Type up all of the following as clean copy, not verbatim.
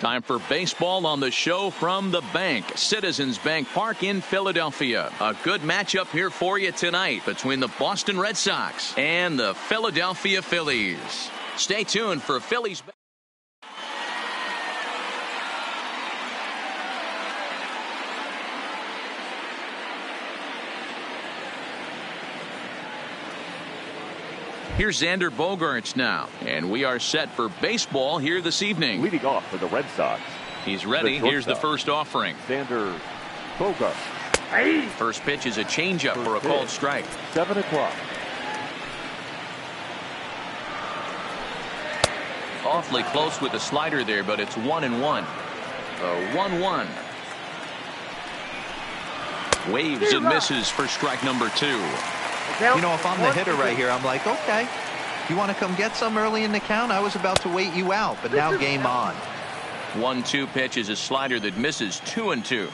Time for baseball on the show from the bank. Citizens Bank Park in Philadelphia. A good matchup here for you tonight between the Boston Red Sox and the Philadelphia Phillies. Stay tuned for Phillies. Here's Xander Bogaerts now, and we are set for baseball here this evening. Leading off for the Red Sox. He's ready. Here's the first offering. Xander Bogaerts. First pitch is a changeup for a called strike. 7 o'clock. Awfully close with the slider there, but it's 1-1. 1-1. Waves and misses for strike number 2. You know, if I'm the hitter right here, I'm like, okay, you want to come get some early in the count? I was about to wait you out, but now game on. 1-2 pitch is a slider that misses 2-2.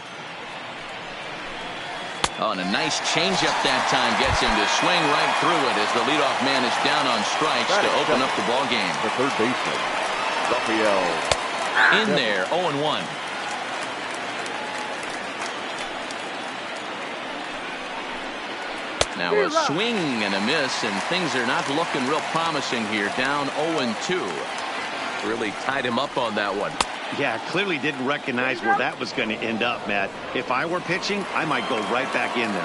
Oh, and a nice changeup that time gets him to swing right through it as the leadoff man is down on strikes to open up the ball game. The third baseman, Raphael. In there, 0-1. Now a swing and a miss, and things are not looking real promising here. Down 0-2. Really tied him up on that one. Yeah, clearly didn't recognize where that was going to end up, Matt. If I were pitching, I might go right back in there.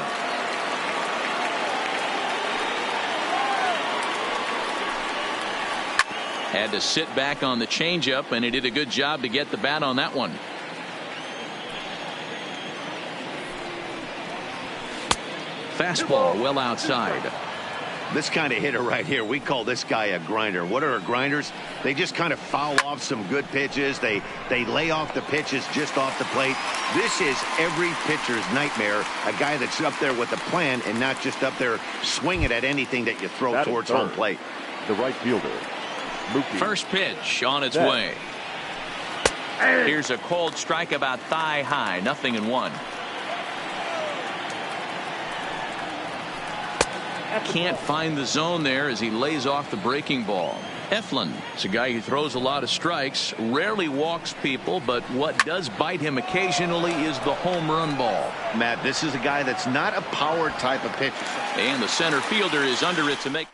Had to sit back on the changeup, and he did a good job to get the bat on that one. Fastball well outside. This kind of hitter right here, we call this guy a grinder. What are grinders? They just kind of foul off some good pitches. They lay off the pitches just off the plate. This is every pitcher's nightmare. A guy that's up there with a plan and not just up there swinging at anything that you throw towards home plate. The right fielder, Mookie. First pitch on its way. Here's a cold strike about thigh high. 0-1. Can't find the zone there as he lays off the breaking ball. Eflin is a guy who throws a lot of strikes, rarely walks people, but what does bite him occasionally is the home run ball. Matt, this is a guy that's not a power type of pitcher. And the center fielder is under it to make.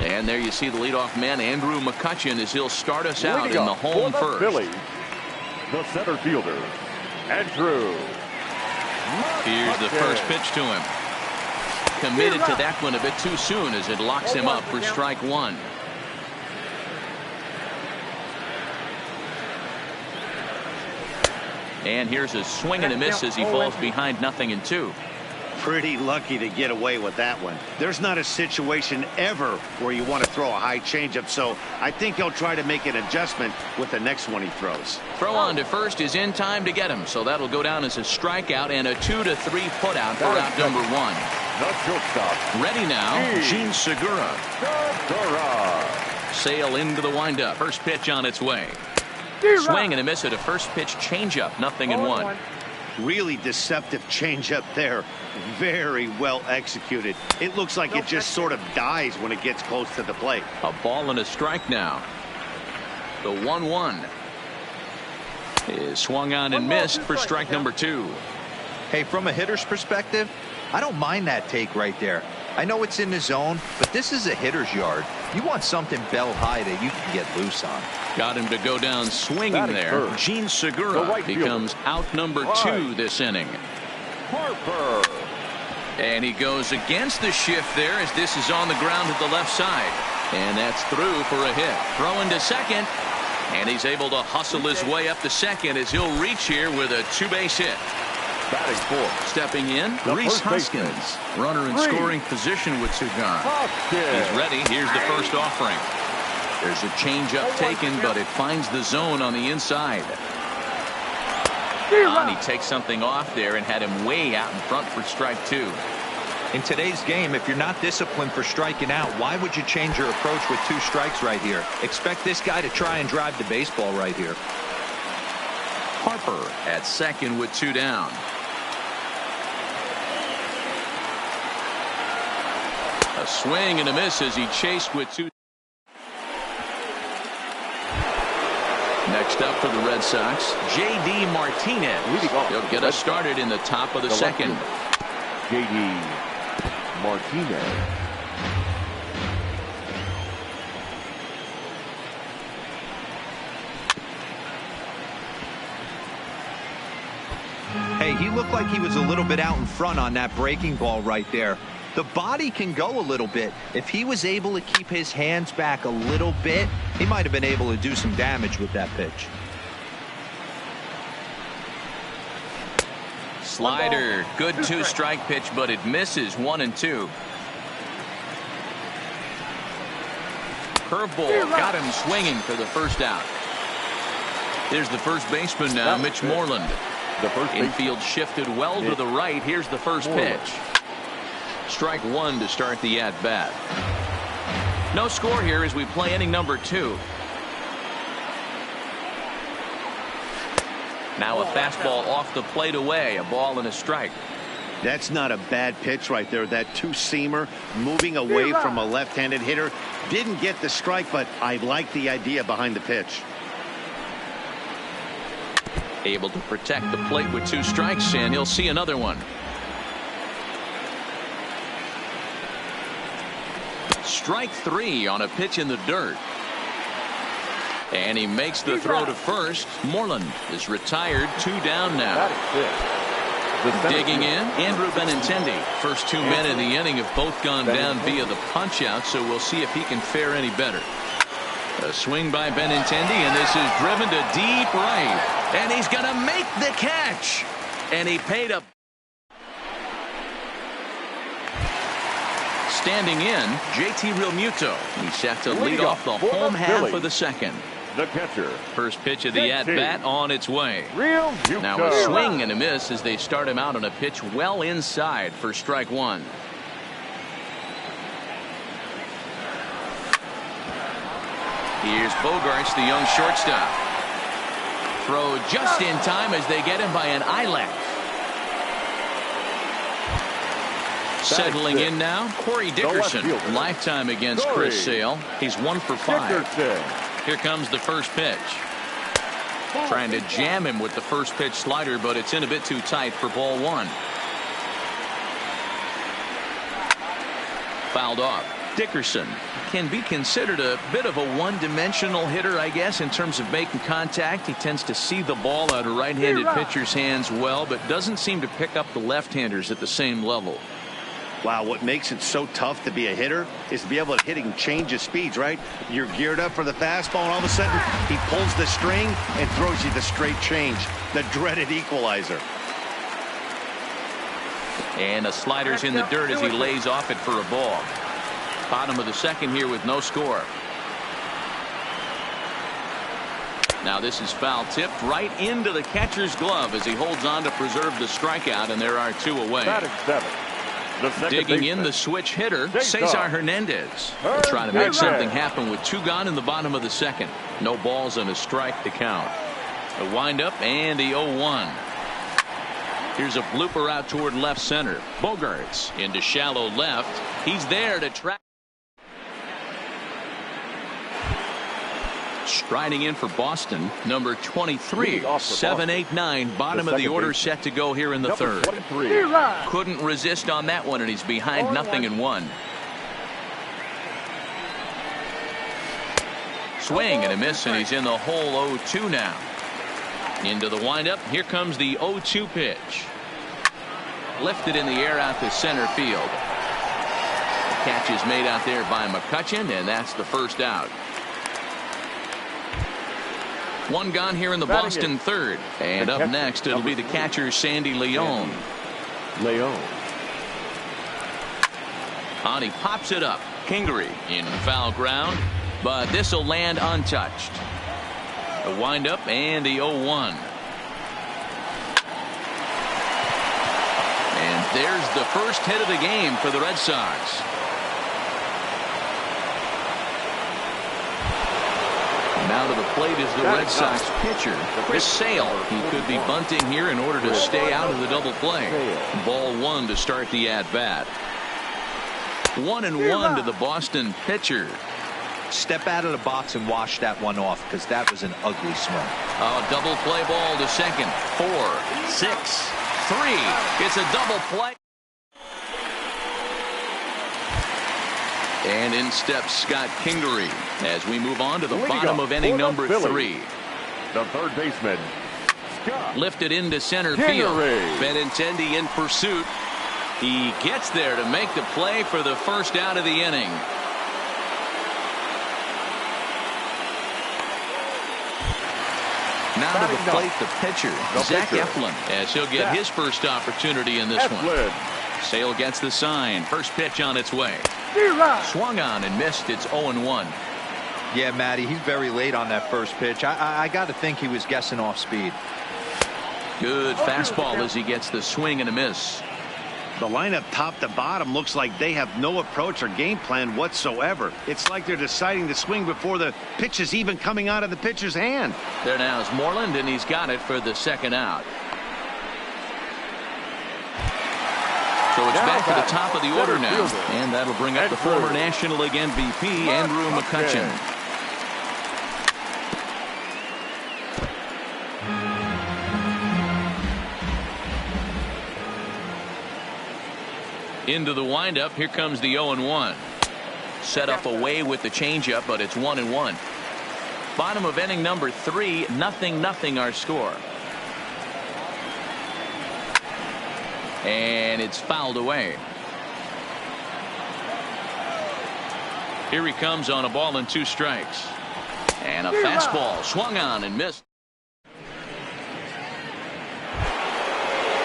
And there you see the leadoff man, Andrew McCutchen, as he'll start us out in the home first. Phillies, the center fielder, Andrew. Here's the first pitch to him. Committed to that one a bit too soon as it locks him up for strike 1. And here's a swing and a miss as he falls behind 0-2. Pretty lucky to get away with that one. There's not a situation ever where you want to throw a high changeup, so I think he'll try to make an adjustment with the next one he throws. Throw on to first is in time to get him, so that'll go down as a strikeout and a 2-3 putout for out number 1. The shortstop. Ready now, Gene Segura. Sail into the windup. First pitch on its way. Swing and a miss at a first pitch changeup. 0-1. Really deceptive changeup there. Very well executed. It looks like it just sort of dies when it gets close to the plate. A ball and a strike now. The 1-1 is swung on and missed for strike number 2. Hey, from a hitter's perspective, I don't mind that take right there. I know it's in the zone, but this is a hitter's yard. You want something bell high that you can get loose on. Got him to go down swinging there. Gene Segura becomes out number 2 this inning. Harper. And he goes against the shift there as this is on the ground at the left side. And that's through for a hit. Throwing to second. And he's able to hustle his way up to second as he'll reach here with a 2-base hit. Batting fourth. Stepping in, Rhys Hoskins. Runner in scoring position with 2 gone. He's ready. Here's the first offering. There's a changeup taken, but it finds the zone on the inside. And he takes something off there and had him way out in front for strike 2. In today's game, if you're not disciplined for striking out, why would you change your approach with 2 strikes right here? Expect this guy to try and drive the baseball right here. Harper at second with 2 down. A swing and a miss as he chased with 2. Next up for the Red Sox, J.D. Martinez. He'll get us started in the top of the second. J.D. Martinez. Hey, he looked like he was a little bit out in front on that breaking ball right there. The body can go a little bit. If he was able to keep his hands back a little bit, he might have been able to do some damage with that pitch. Slider, good two-strike pitch, but it misses 1-2. Curveball got him swinging for the first out. There's the first baseman now, Mitch Moreland. Infield shifted well to the right. Here's the first pitch. Strike one to start the at-bat. No score here as we play inning number 2. Now a fastball off the plate away. A ball and a strike. That's not a bad pitch right there. That two-seamer moving away from a left-handed hitter. Didn't get the strike, but I like the idea behind the pitch. Able to protect the plate with 2 strikes, and he'll see another one. Strike 3 on a pitch in the dirt. And he makes the throw to first. Moreland is retired. 2 down now. Digging in, Andrew Benintendi. First 2 men in the inning have both gone down via the punch-out, so we'll see if he can fare any better. A swing by Benintendi, and this is driven to deep right. And he's going to make the catch. And he paid up. Standing in, JT Realmuto. He's set to lead off the home half of the second. The catcher. First pitch of the at-bat on its way. Realmuto. Now a swing and a miss as they start him out on a pitch well inside for strike 1. Here's Bogarts, the young shortstop. Throw just in time as they get him by an eyelash. Settling in now, Corey Dickerson. Lifetime against Chris Sale. He's 1 for 5. Here comes the first pitch. Trying to jam him with the first pitch slider, but it's in a bit too tight for ball 1. Fouled off. Dickerson can be considered a bit of a one-dimensional hitter, I guess, in terms of making contact. He tends to see the ball out of right-handed pitcher's hands well, but doesn't seem to pick up the left-handers at the same level. Wow, what makes it so tough to be a hitter is to be able to hit and change of speeds, right? You're geared up for the fastball, and all of a sudden he pulls the string and throws you the straight change, the dreaded equalizer. And the slider's in the dirt as he lays off it for a ball. Bottom of the second here with no score. Now this is foul tipped right into the catcher's glove as he holds on to preserve the strikeout, and there are 2 away. Digging in the switch hitter, Cesar Hernandez. They're trying to make something happen with 2 gone in the bottom of the second. No balls and a strike to count. A windup and the 0-1. Here's a blooper out toward left center. Bogarts into shallow left. He's there to track. Striding in for Boston, number 23, 7-8-9, bottom of the order, set to go here in the third. Couldn't resist on that one, and he's behind 0-1. Swing and a miss, and he's in the hole 0-2 now. Into the windup. Here comes the 0-2 pitch. Lifted in the air out to center field. The catch is made out there by McCutchen, and that's the first out. 1 gone here in the Boston third. And up next, it'll be the catcher, Sandy Leon. On, he pops it up. Kingery in foul ground, but this will land untouched. A windup and the 0-1. And there's the first hit of the game for the Red Sox. Now to the plate is the Red Sox pitcher, Chris Sale. He could be bunting here in order to stay out of the double play. Ball 1 to start the at-bat. 1-1 to the Boston pitcher. Step out of the box and wash that one off, because that was an ugly swing. Oh, double play ball to second. 4, 6, 3. It's a double play. And in steps Scott Kingery as we move on to the bottom of inning number 3. The third baseman, Scott Lifted into center Kingery. field. Benintendi in pursuit. He gets there to make the play for the first out of the inning. Now to the plate, the pitcher, Zach Eflin, as he'll get his first opportunity in this one. Sale gets the sign. First pitch on its way. Swung on and missed. It's 0-1. Yeah, Matty, he's very late on that first pitch. I got to think he was guessing off speed. Good fastball as he gets the swing and a miss. The lineup top to bottom looks like they have no approach or game plan whatsoever. It's like they're deciding to swing before the pitch is even coming out of the pitcher's hand. There now is Moreland, and he's got it for the second out. So it's back to the top of the order now, and that'll bring up the former National League MVP, Andrew McCutchen. Into the windup. Here comes the 0-1. Set up away with the changeup, but it's 1-1. Bottom of inning number 3, 0-0 our score. And it's fouled away. Here he comes on a ball and 2 strikes. And a fastball swung on and missed.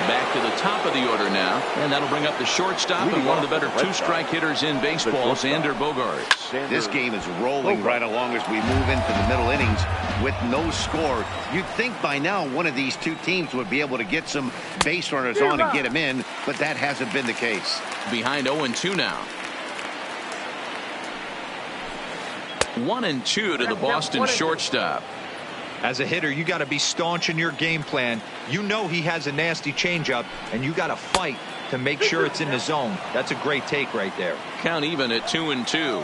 Back to the top of the order now, and that'll bring up the shortstop and one of the better 2-strike hitters in baseball, Xander Bogaerts. This game is rolling right along as we move into the middle innings with no score. You'd think by now one of these two teams would be able to get some base runners on and get them in, but that hasn't been the case. Behind 0-2 now. 1-2 to the Boston shortstop. As a hitter, you got to be staunch in your game plan. You know he has a nasty changeup, and you got to fight to make sure it's in the zone. That's a great take right there. Count even at 2-2.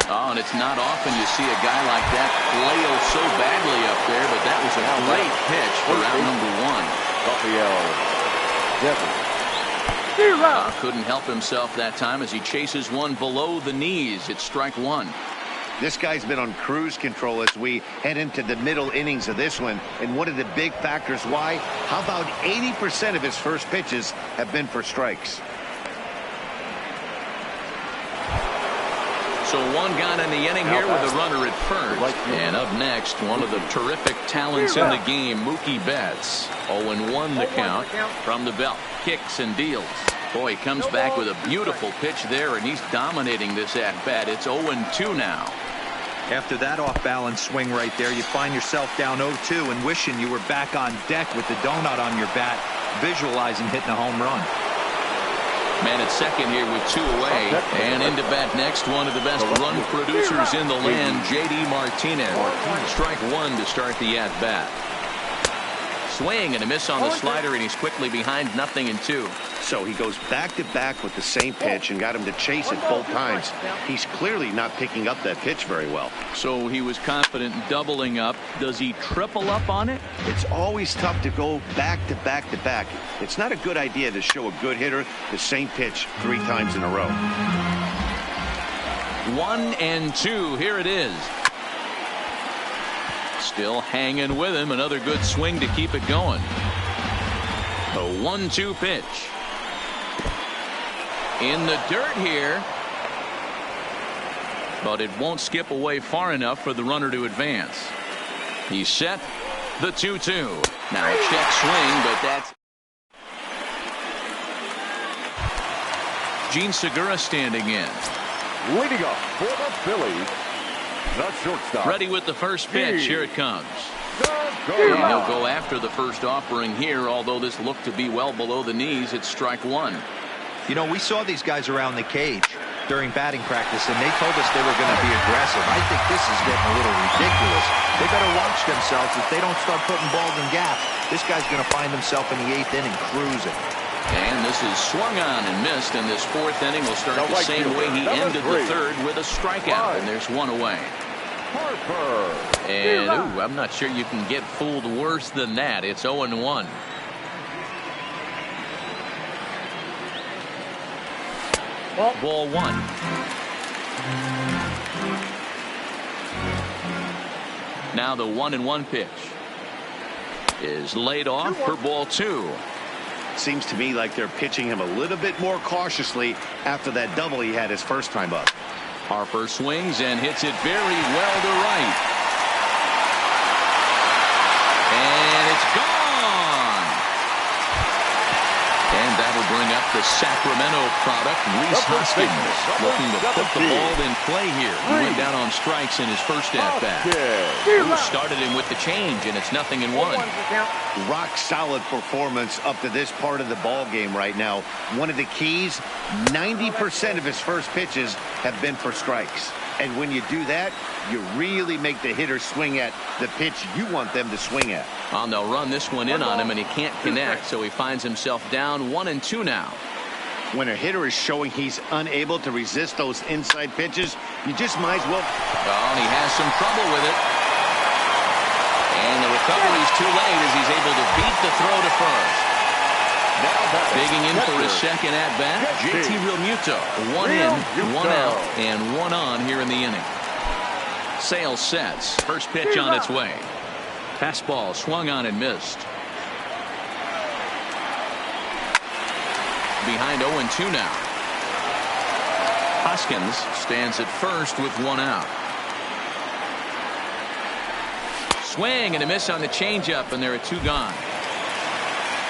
Oh, and it's not often you see a guy like that flail so badly up there, but that was a great pitch for out number 1. Couldn't help himself that time as he chases one below the knees. It's strike 1. This guy's been on cruise control as we head into the middle innings of this one. And one of the big factors why, how about 80% of his first pitches have been for strikes? So one gone in the inning here with a runner at first. And up next, one of the terrific talents in the game, Mookie Betts. 0-1 the count from the belt. Kicks and deals. Boy, he comes back with a beautiful pitch there, and he's dominating this at-bat. It's 0-2 now. After that off-balance swing right there, you find yourself down 0-2 and wishing you were back on deck with the donut on your bat, visualizing hitting a home run. Man at second here with 2 away. And into bat next, one of the best run producers in the land, J.D. Martinez. Strike 1 to start the at-bat. Swing and a miss on the slider, and he's quickly behind 0-2. So he goes back-to-back with the same pitch and got him to chase it both times. He's clearly not picking up that pitch very well. So he was confident in doubling up. Does he triple up on it? It's always tough to go back-to-back-to-back. It's not a good idea to show a good hitter the same pitch 3 times in a row. 1-2. Here it is. Still hanging with him. Another good swing to keep it going. The 1-2 pitch. In the dirt here. But it won't skip away far enough for the runner to advance. He's set. The 2-2. Now a check swing, but that's Gene Segura standing in. Leading up for the Phillies, the shortstop. Ready with the first pitch. Here it comes. And he'll go after the first offering here, although this looked to be well below the knees. It's strike 1. You know, we saw these guys around the cage during batting practice, and they told us they were going to be aggressive. I think this is getting a little ridiculous. They better watch themselves. If they don't start putting balls in gaps, this guy's going to find himself in the 8th inning cruising. And this is swung on and missed, and this fourth inning will start the same way he ended the third, with a strikeout, and there's one away. Harper. And ooh, I'm not sure you can get fooled worse than that. It's 0-1. Ball one. Now the 1-1 pitch is laid off for ball two. Seems to me like they're pitching him a little bit more cautiously after that double he had his first time up. Harper swings and hits it very well to right. And it's gone. And that'll bring up the Sacramento product, Rhys Hoskins, looking to put the ball in play here. He went down on strikes in his first at-bat. Started him with the change, and it's 0-1. Rock solid performance up to this part of the ball game right now. One of the keys, 90% of his first pitches have been for strikes. And when you do that, you really make the hitter swing at the pitch you want them to swing at. Well, they'll run this one in on him, and he can't connect, so he finds himself down 1-2 now. When a hitter is showing he's unable to resist those inside pitches, you just might as well. Oh, and he has some trouble with it. And the recovery's too late as he's able to beat the throw to first. Digging in for his second at-bat, JT Realmuto. One in, one out, and one on here in the inning. Sale sets. First pitch on its way. Fastball swung on and missed. Behind 0-2 now. Hoskins stands at first with one out. Swing and a miss on the changeup, and there are two gone.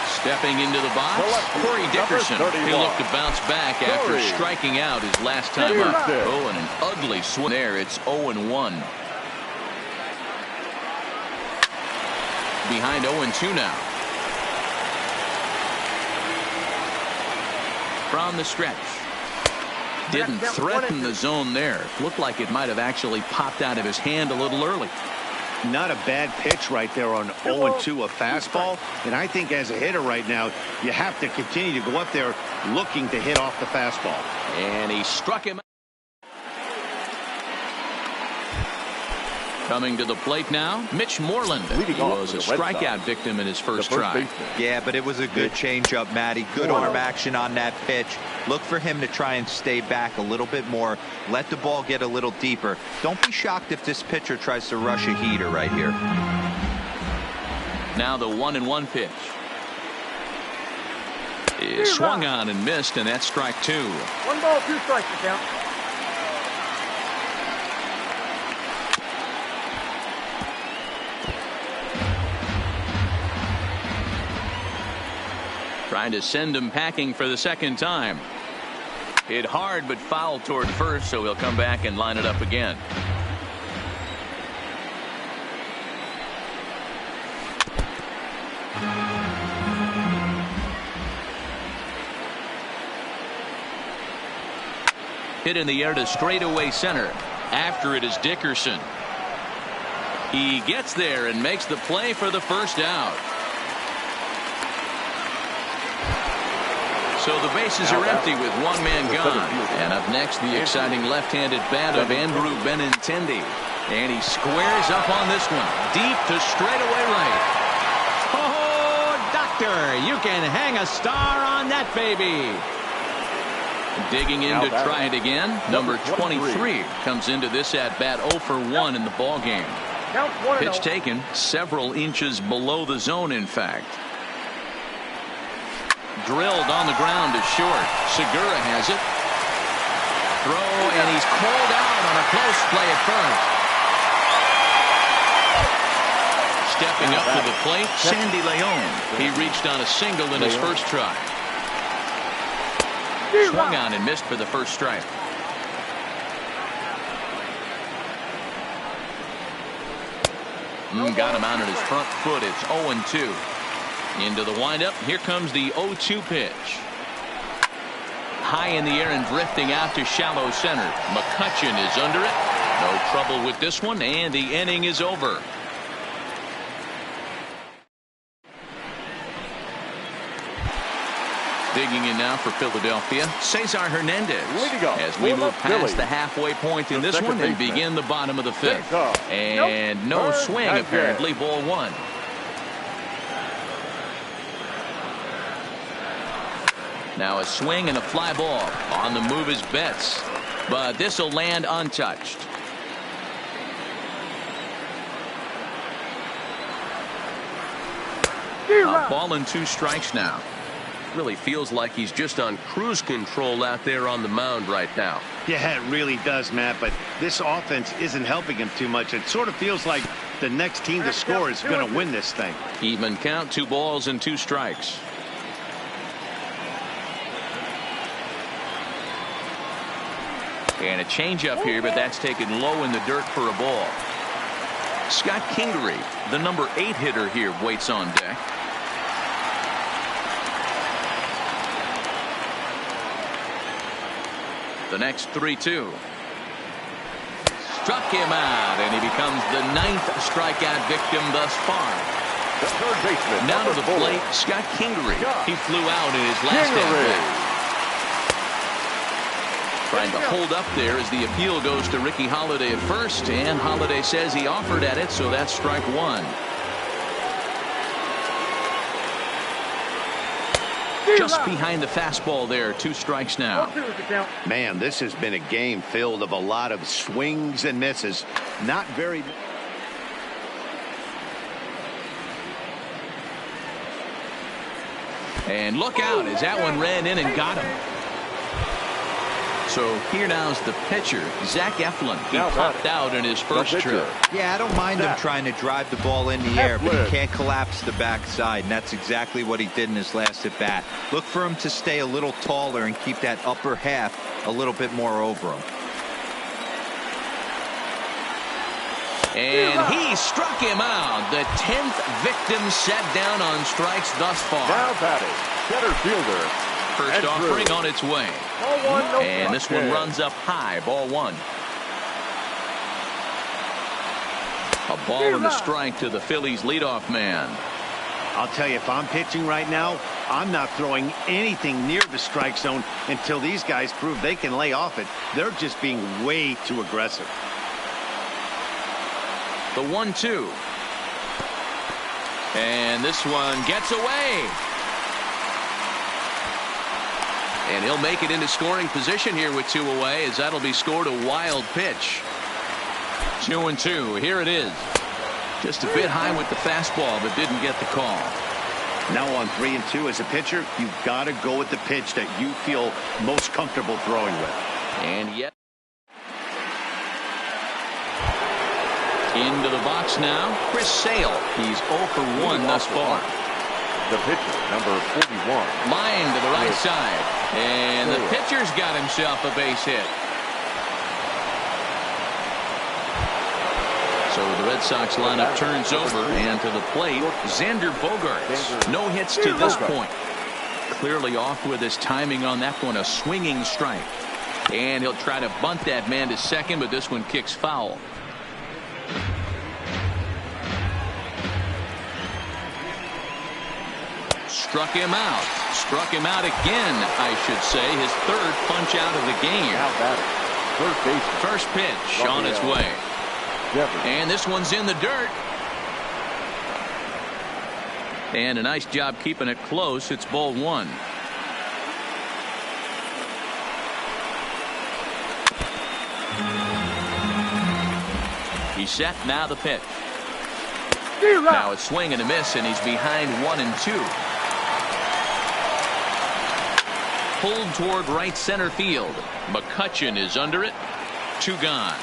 Stepping into the box, Corey Dickerson. He looked to bounce back after striking out his last time up. Oh, and an ugly swing there. It's 0-1. Behind 0-2 now. From the stretch. Didn't threaten the zone there. Looked like it might have actually popped out of his hand a little early. Not a bad pitch right there on 0-2, a fastball. And I think as a hitter right now, you have to continue to go up there looking to hit off the fastball. And he struck him. Coming to the plate now, Mitch Moreland. He was a strikeout victim in his first try. Yeah, but it was a good changeup, Matty. Good arm action on that pitch. Look for him to try and stay back a little bit more. Let the ball get a little deeper. Don't be shocked if this pitcher tries to rush a heater right here. Now the 1-1 pitch is swung on and missed, and that's strike two. 1 ball, 2 strikes to count. Trying to send him packing for the second time. Hit hard but foul toward first, so he'll come back and line it up again. Hit in the air to straightaway center. After it is Dickerson. He gets there and makes the play for the first out. So the bases are empty with one man gone. And up next, the exciting left-handed bat of Andrew Benintendi. And he squares up on this one. Deep to straightaway right. Oh, doctor, you can hang a star on that baby. Digging in to try it again. Number 23 comes into this at-bat 0 for 1 in the ballgame. Pitch taken several inches below the zone, in fact. Drilled on the ground to short. Segura has it. Throw, and he's called out on a close play at first. Stepping up to the plate, Sandy Leon. He reached on a single in his first try. Swung on and missed for the first strike. Got him out on his front foot. It's 0-2. Into the windup. Here comes the 0-2 pitch. High in the air and drifting out to shallow center. McCutchen is under it. No trouble with this one, and the inning is over. Digging in now for Philadelphia, Cesar Hernandez. As we move past the halfway point in this one and begin the bottom of the fifth. And no swing, apparently, ball one. Now a swing and a fly ball. On the move is Betts, but this will land untouched. A ball and 2 strikes now. Really feels like he's just on cruise control out there on the mound right now. Yeah, it really does, Matt, but this offense isn't helping him too much. It sort of feels like the next team to score is going to win this thing. Even count, 2 balls and 2 strikes. And a changeup here, but that's taken low in the dirt for a ball. Scott Kingery, the number 8 hitter here, waits on deck. The next 3-2. Struck him out, and he becomes the 9th strikeout victim thus far. The third baseman. Now to the plate, Scott Kingery. He flew out in his last at-bat. Trying to hold up there as the appeal goes to Ricky Holiday at first, and Holiday says he offered at it, so that's strike 1. Just behind the fastball there, 2 strikes now. Man, this has been a game filled of a lot of swings and misses. Not very. And look out as that one ran in and got him. So here now's the pitcher, Zach Eflin. He popped out in his first trip. Yeah, I don't mind him trying to drive the ball in the air, but he can't collapse the backside, and that's exactly what he did in his last at bat. Look for him to stay a little taller and keep that upper half a little bit more over him. And he struck him out. The 10th victim set down on strikes thus far. Now batting, center fielder. First offering on its way. And this one runs up high, ball 1. A ball and a strike to the Phillies leadoff man. I'll tell you, if I'm pitching right now, I'm not throwing anything near the strike zone until these guys prove they can lay off it. They're just being way too aggressive. The 1-2. And this one gets away. And he'll make it into scoring position here with 2 away, as that'll be scored a wild pitch. 2-2. Here it is. Just a bit high with the fastball, but didn't get the call. Now on 3-2 as a pitcher, you've got to go with the pitch that you feel most comfortable throwing with. And yet into the box now, Chris Sale. He's 0 for 1 thus far. The pitcher, number 41. Line to the right side. And the pitcher's got himself a base hit. So the Red Sox lineup turns over, and to the plate, Xander Bogaerts. No hits to this point. Clearly off with his timing on that one, a swinging strike. And he'll try to bunt that man to second, but this one kicks foul. Struck him out. Struck him out again, I should say. His 3rd punch out of the game. First pitch on its way. And this one's in the dirt. And a nice job keeping it close. It's ball 1. He's set. Now the pitch. Now a swing and a miss, and he's behind 1-2. Pulled toward right center field. McCutchen is under it. 2 gone.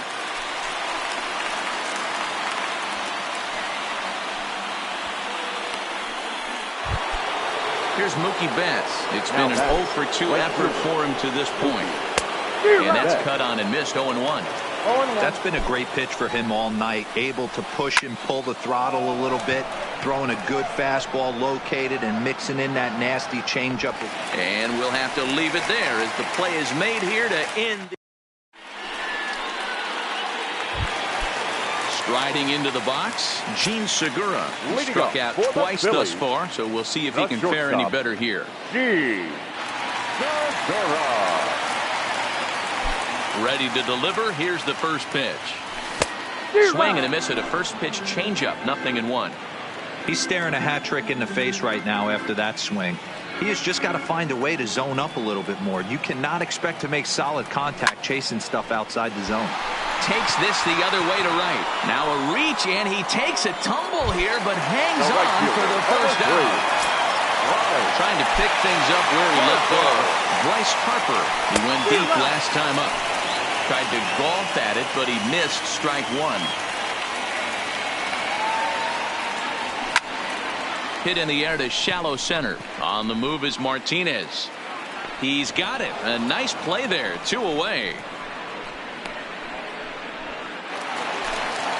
Here's Mookie Betts. It's been an 0 for 2 effort for him to this point. And that's cut on and missed. 0-1. That's been a great pitch for him all night. Able to push and pull the throttle a little bit. Throwing a good fastball located and mixing in that nasty changeup. And we'll have to leave it there as the play is made here to end. Striding into the box, Gene Segura. Struck out twice thus far, so we'll see if he can fare any better here. Ready to deliver. Here's the first pitch. Swing and a miss at a first pitch changeup. 0-1. He's staring a hat trick in the face right now after that swing. He has just got to find a way to zone up a little bit more. You cannot expect to make solid contact chasing stuff outside the zone. Takes this the other way to right. Now a reach, and he takes a tumble here, but hangs on for the first out. Trying to pick things up where he left off. Bryce Harper. He went deep last time up. Tried to golf at it, but he missed strike one. Hit in the air to shallow center. On the move is Martinez. He's got it. A nice play there. 2 away.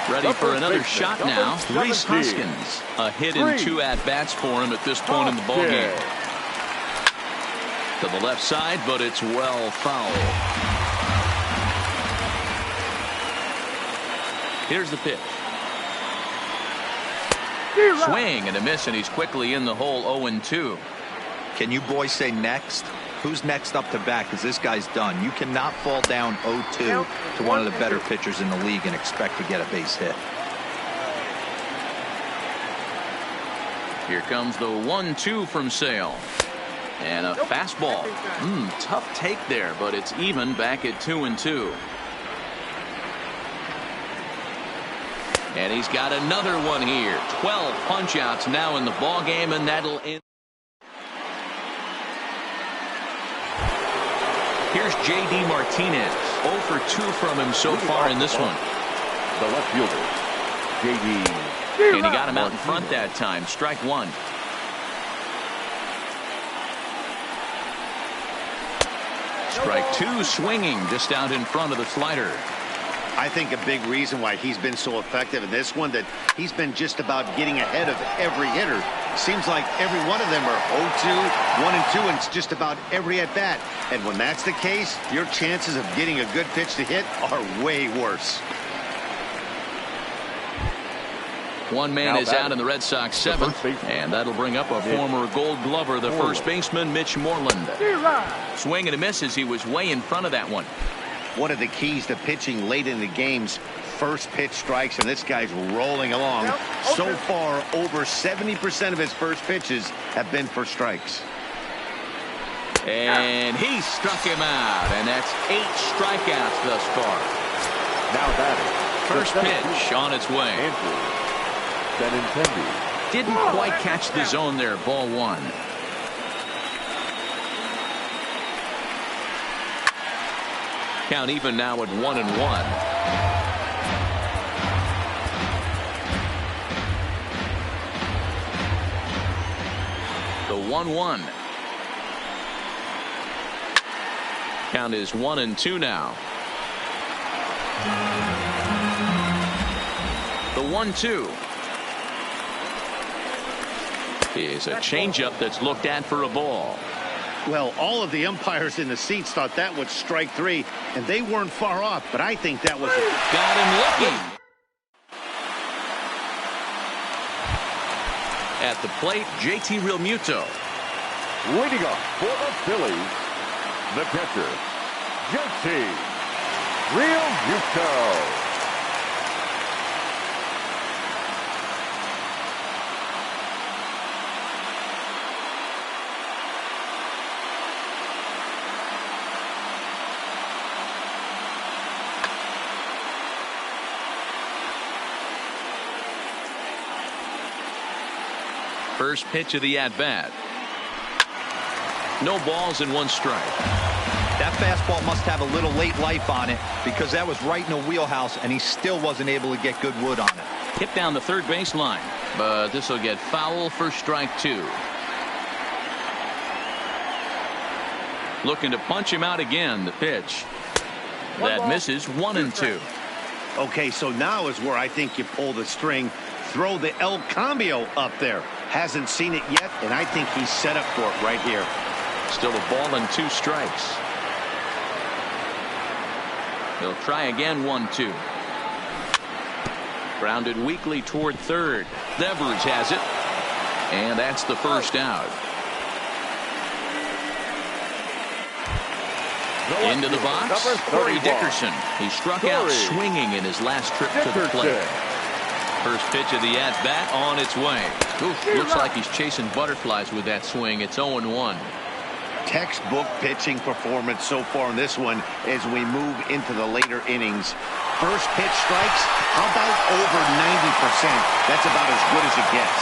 Ready for another shot now. Rhys Hoskins. A hit in 2 at-bats for him at this point in the ballgame. To the left side, but it's well foul. Here's the pitch. Swing and a miss, and he's quickly in the hole. 0-2. Can you boys say next? Who's next up to bat? Because this guy's done. You cannot fall down 0-2 to one of the better pitchers in the league and expect to get a base hit. Here comes the 1-2 from Sale. And a fastball. Tough take there, but it's even back at 2-2. And he's got another one here. 12 punch-outs now in the ballgame, and that'll end. Here's J.D. Martinez. 0 for 2 from him so far in this one. The left fielder, J.D. And he got him out in front that time. Strike one. Strike two, swinging just out in front of the slider. I think a big reason why he's been so effective in this one, that he's been just about getting ahead of every hitter. Seems like every one of them are 0-2, 1-2, and it's just about every at-bat. And when that's the case, your chances of getting a good pitch to hit are way worse. One man is out in the Red Sox seventh, and that'll bring up a former Gold Glover, the first baseman, Mitch Moreland. Swing and a miss as he was way in front of that one. One of the keys to pitching late in the game's first pitch strikes, and this guy's rolling along. So far, over 70% of his first pitches have been for strikes. And he struck him out, and that's 8 strikeouts thus far. Now batting. First pitch on its way. Didn't quite catch the zone there. Ball one. Count even now at 1-1. The 1-1. Count is 1-2 now. The 1-2 is a changeup that's looked at for a ball. Well, all of the umpires in the seats thought that was strike 3, and they weren't far off, but I think that was... Got him looking. At the plate, JT Realmuto. Leading up for the Phillies, the catcher, JT Realmuto. First pitch of the at-bat. No balls and 1 strike. That fastball must have a little late life on it, because that was right in the wheelhouse, and he still wasn't able to get good wood on it. Hit down the third baseline, but this will get foul for strike 2. Looking to punch him out again. The pitch. That misses. 1-2. Okay, so now is where I think you pull the string. Throw the El Cambio up there. Hasn't seen it yet, and I think he's set up for it right here. Still a ball and 2 strikes. He'll try again. 1-2. Grounded weakly toward third. Devers has it, and that's the first out. Into the box, Corey Dickerson. He struck out swinging in his last trip to the plate. First pitch of the at-bat on its way. Ooh, looks like he's chasing butterflies with that swing. It's 0-1. Textbook pitching performance so far in this one as we move into the later innings. First pitch strikes, how about over 90%? That's about as good as it gets.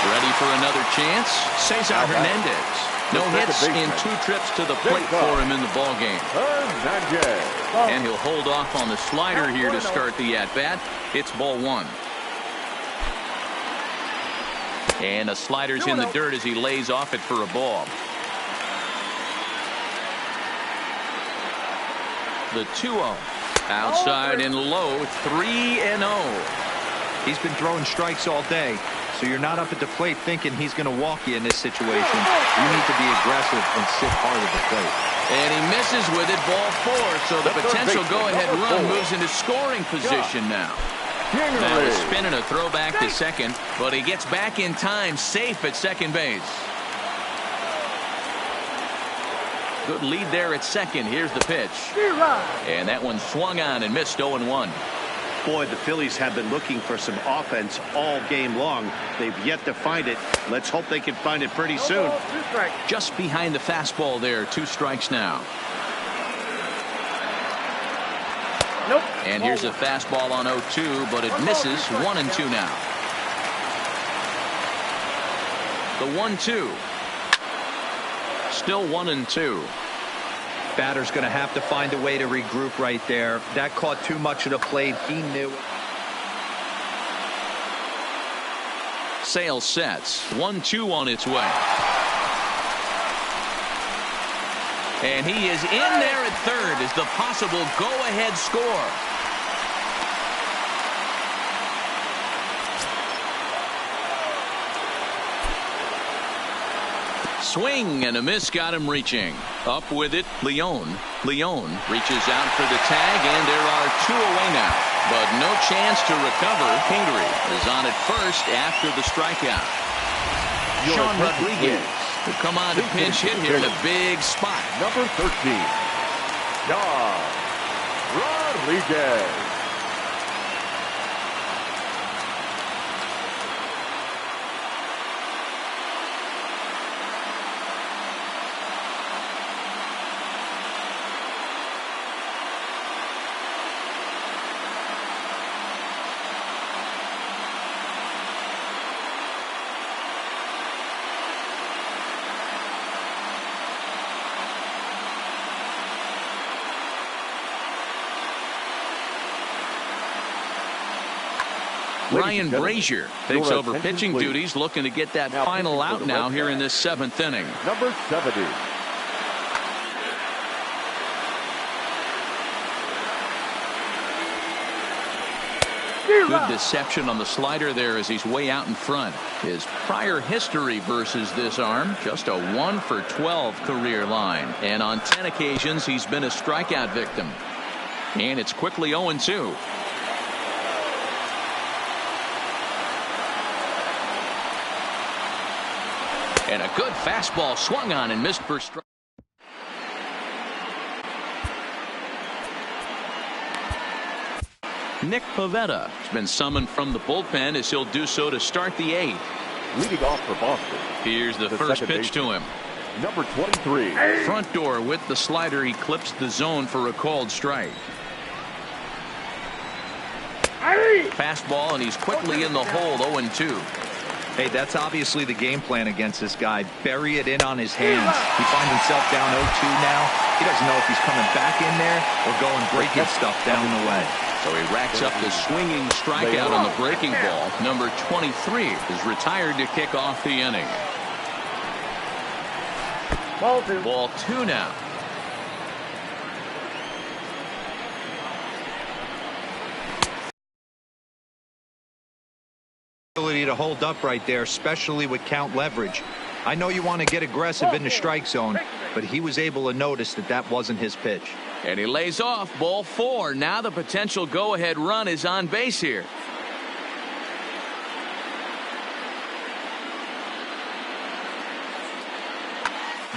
Ready for another chance? Cesar Hernandez. No hits in 2 trips to the plate for him in the ballgame. And he'll hold off on the slider here to start the at-bat. It's ball 1. And a slider's in the dirt as he lays off it for a ball. The 2-0. Outside and low, 3-0. He's been throwing strikes all day, so you're not up at the plate thinking he's going to walk you in this situation. You need to be aggressive and sit hard at the plate. And he misses with it, ball 4, so the potential go-ahead run moves into scoring position now. Now a spin and a throwback to second, but he gets back in time, safe at second base. Good lead there at second. Here's the pitch. And that one swung on and missed 0-1. Boy, the Phillies have been looking for some offense all game long. They've yet to find it. Let's hope they can find it pretty soon. Just behind the fastball there. 2 strikes now. Nope. And here's a fastball on 0-2, but it misses. 1-2 now. The 1-2. Still 1-2. Batter's going to have to find a way to regroup right there. That caught too much of the plate. He knew it. Sale sets. 1-2 on its way. And he is in there at third as the possible go-ahead score. Swing and a miss got him reaching. Up with it, Leone. Leone reaches out for the tag, and there are 2 away now. But no chance to recover. Pingree is on at first after the strikeout. Sean Rodriguez will come on to pinch hit here in a big spot. Number 13, Sean Rodriguez. Ryan Brazier takes over pitching duties, looking to get that final out now here in this 7th inning. Number 70. Good deception on the slider there as he's way out in front. His prior history versus this arm, just a 1 for 12 career line. And on 10 occasions, he's been a strikeout victim. And it's quickly 0-2. And a good fastball swung on and missed for strike. Nick Pivetta has been summoned from the bullpen as he'll do so to start the 8th. Leading off for Boston. Here's the first pitch to him. Number 23. Front door with the slider. He clips the zone for a called strike. Fastball, and he's quickly in the hole. 0-2. Hey, that's obviously the game plan against this guy. Bury it in on his hands. He finds himself down 0-2 now. He doesn't know if he's coming back in there or going breaking stuff down the way. So he racks up the swinging strikeout on the breaking ball. Number 23 is retired to kick off the inning. Ball 2 now. Ability to hold up right there, especially with count leverage. I know you want to get aggressive in the strike zone, but he was able to notice that that wasn't his pitch. And he lays off. Ball 4. Now the potential go-ahead run is on base here.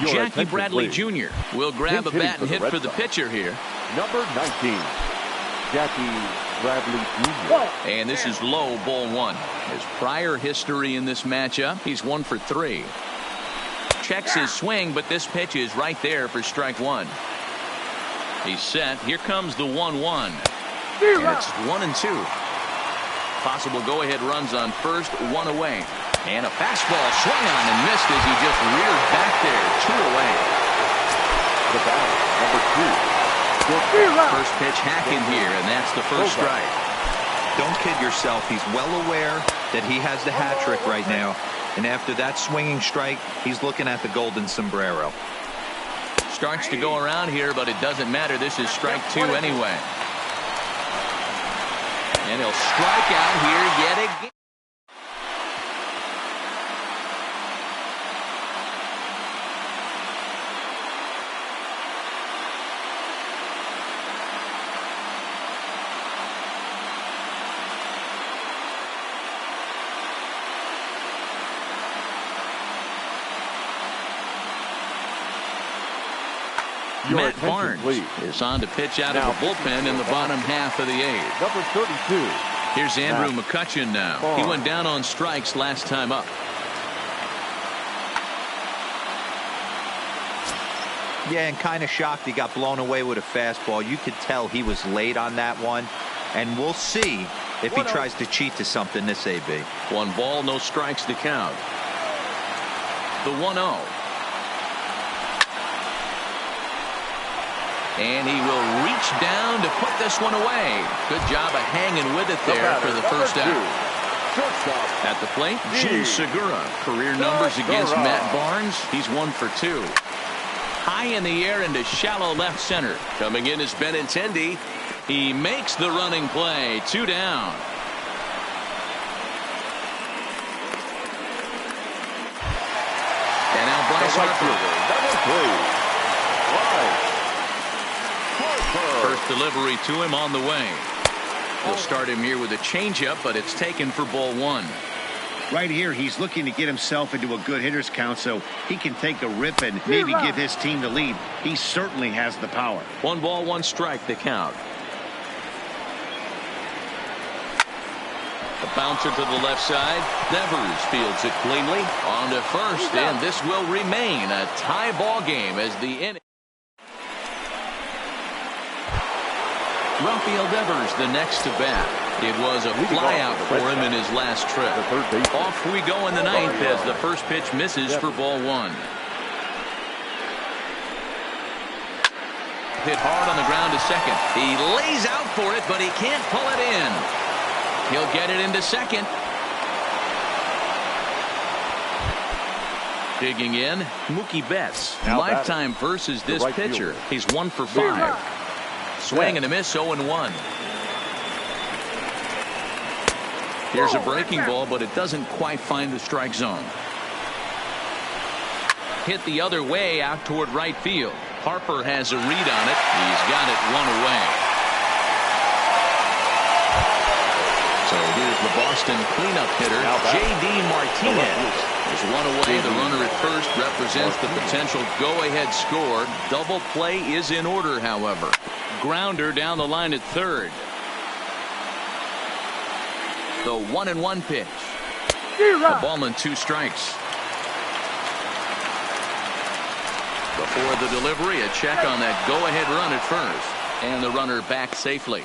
Jackie Bradley Jr. will grab a bat and hit for the pitcher here. Number 19, Jackie Bradley Jr. And this is low, ball one. His prior history in this matchup, he's 1 for 3. Checks his swing, but this pitch is right there for strike one. He's set. Here comes the 1-1. And it's 1-2. Possible go-ahead runs on first, 1 away. And a fastball swung on and missed as he just reared back there, 2 away. The batter, number 2. First pitch hacking here, and that's the first strike. Don't kid yourself. He's well aware that he has the hat trick right now. And after that swinging strike, he's looking at the golden sombrero. Starts to go around here, but it doesn't matter. This is strike 2 anyway. And he'll strike out here yet again. Matt Barnes is on to pitch out of the bullpen in the bottom half of the 8th. Number 32. Here's Andrew McCutchen now. He went down on strikes last time up. Yeah, and kind of shocked he got blown away with a fastball. You could tell he was late on that one. And we'll see if he tries to cheat to something this AB. 1 ball, no strikes to count. The 1-0. And he will reach down to put this one away. Good job of hanging with it there for the first out. At the plate, Jim Segura. Career numbers against Matt Barnes. He's 1 for 2. High in the air into shallow left center. Coming in is Benintendi. He makes the running play. 2 down. And now Bryce Harper. First delivery to him on the way. He'll start him here with a changeup, but it's taken for ball 1. Right here, he's looking to get himself into a good hitter's count so he can take a rip and maybe give his team the lead. He certainly has the power. 1 ball, 1 strike to count. A bouncer to the left side. Devers fields it cleanly. On to first, and this will remain a tie ball game as the inning. Rafael Devers the next to bat. It was a flyout for him in his last trip. Off we go in the 9th as the first pitch misses for ball 1. Hit hard on the ground to second. He lays out for it, but he can't pull it in. He'll get it into second. Digging in, Mookie Betts. Lifetime versus this pitcher. He's 1 for 5. Swing and a miss, 0-1. Here's a breaking ball, but it doesn't quite find the strike zone. Hit the other way out toward right field. Harper has a read on it. He's got it 1 away. So here's the Boston cleanup hitter, J.D. Martinez. Is 1 away. The runner at first represents the potential go-ahead score. Double play is in order, however. Grounder down the line at third. The 1-1 pitch. A ball and 2 strikes. Before the delivery, a check on that go-ahead run at first. And the runner back safely.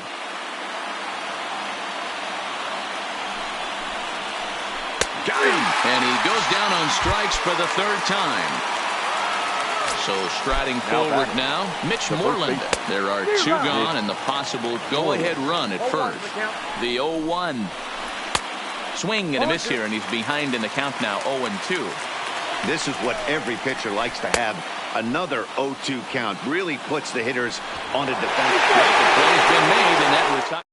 Got him! And he goes down on strikes for the 3rd time. So striding forward now, Mitch Moreland. There are 2 gone and the possible go-ahead run at first. The 0-1. Swing and a miss here, and he's behind in the count now, 0-2. This is what every pitcher likes to have. Another 0-2 count really puts the hitters on a defensive. The play's been made, and that retires.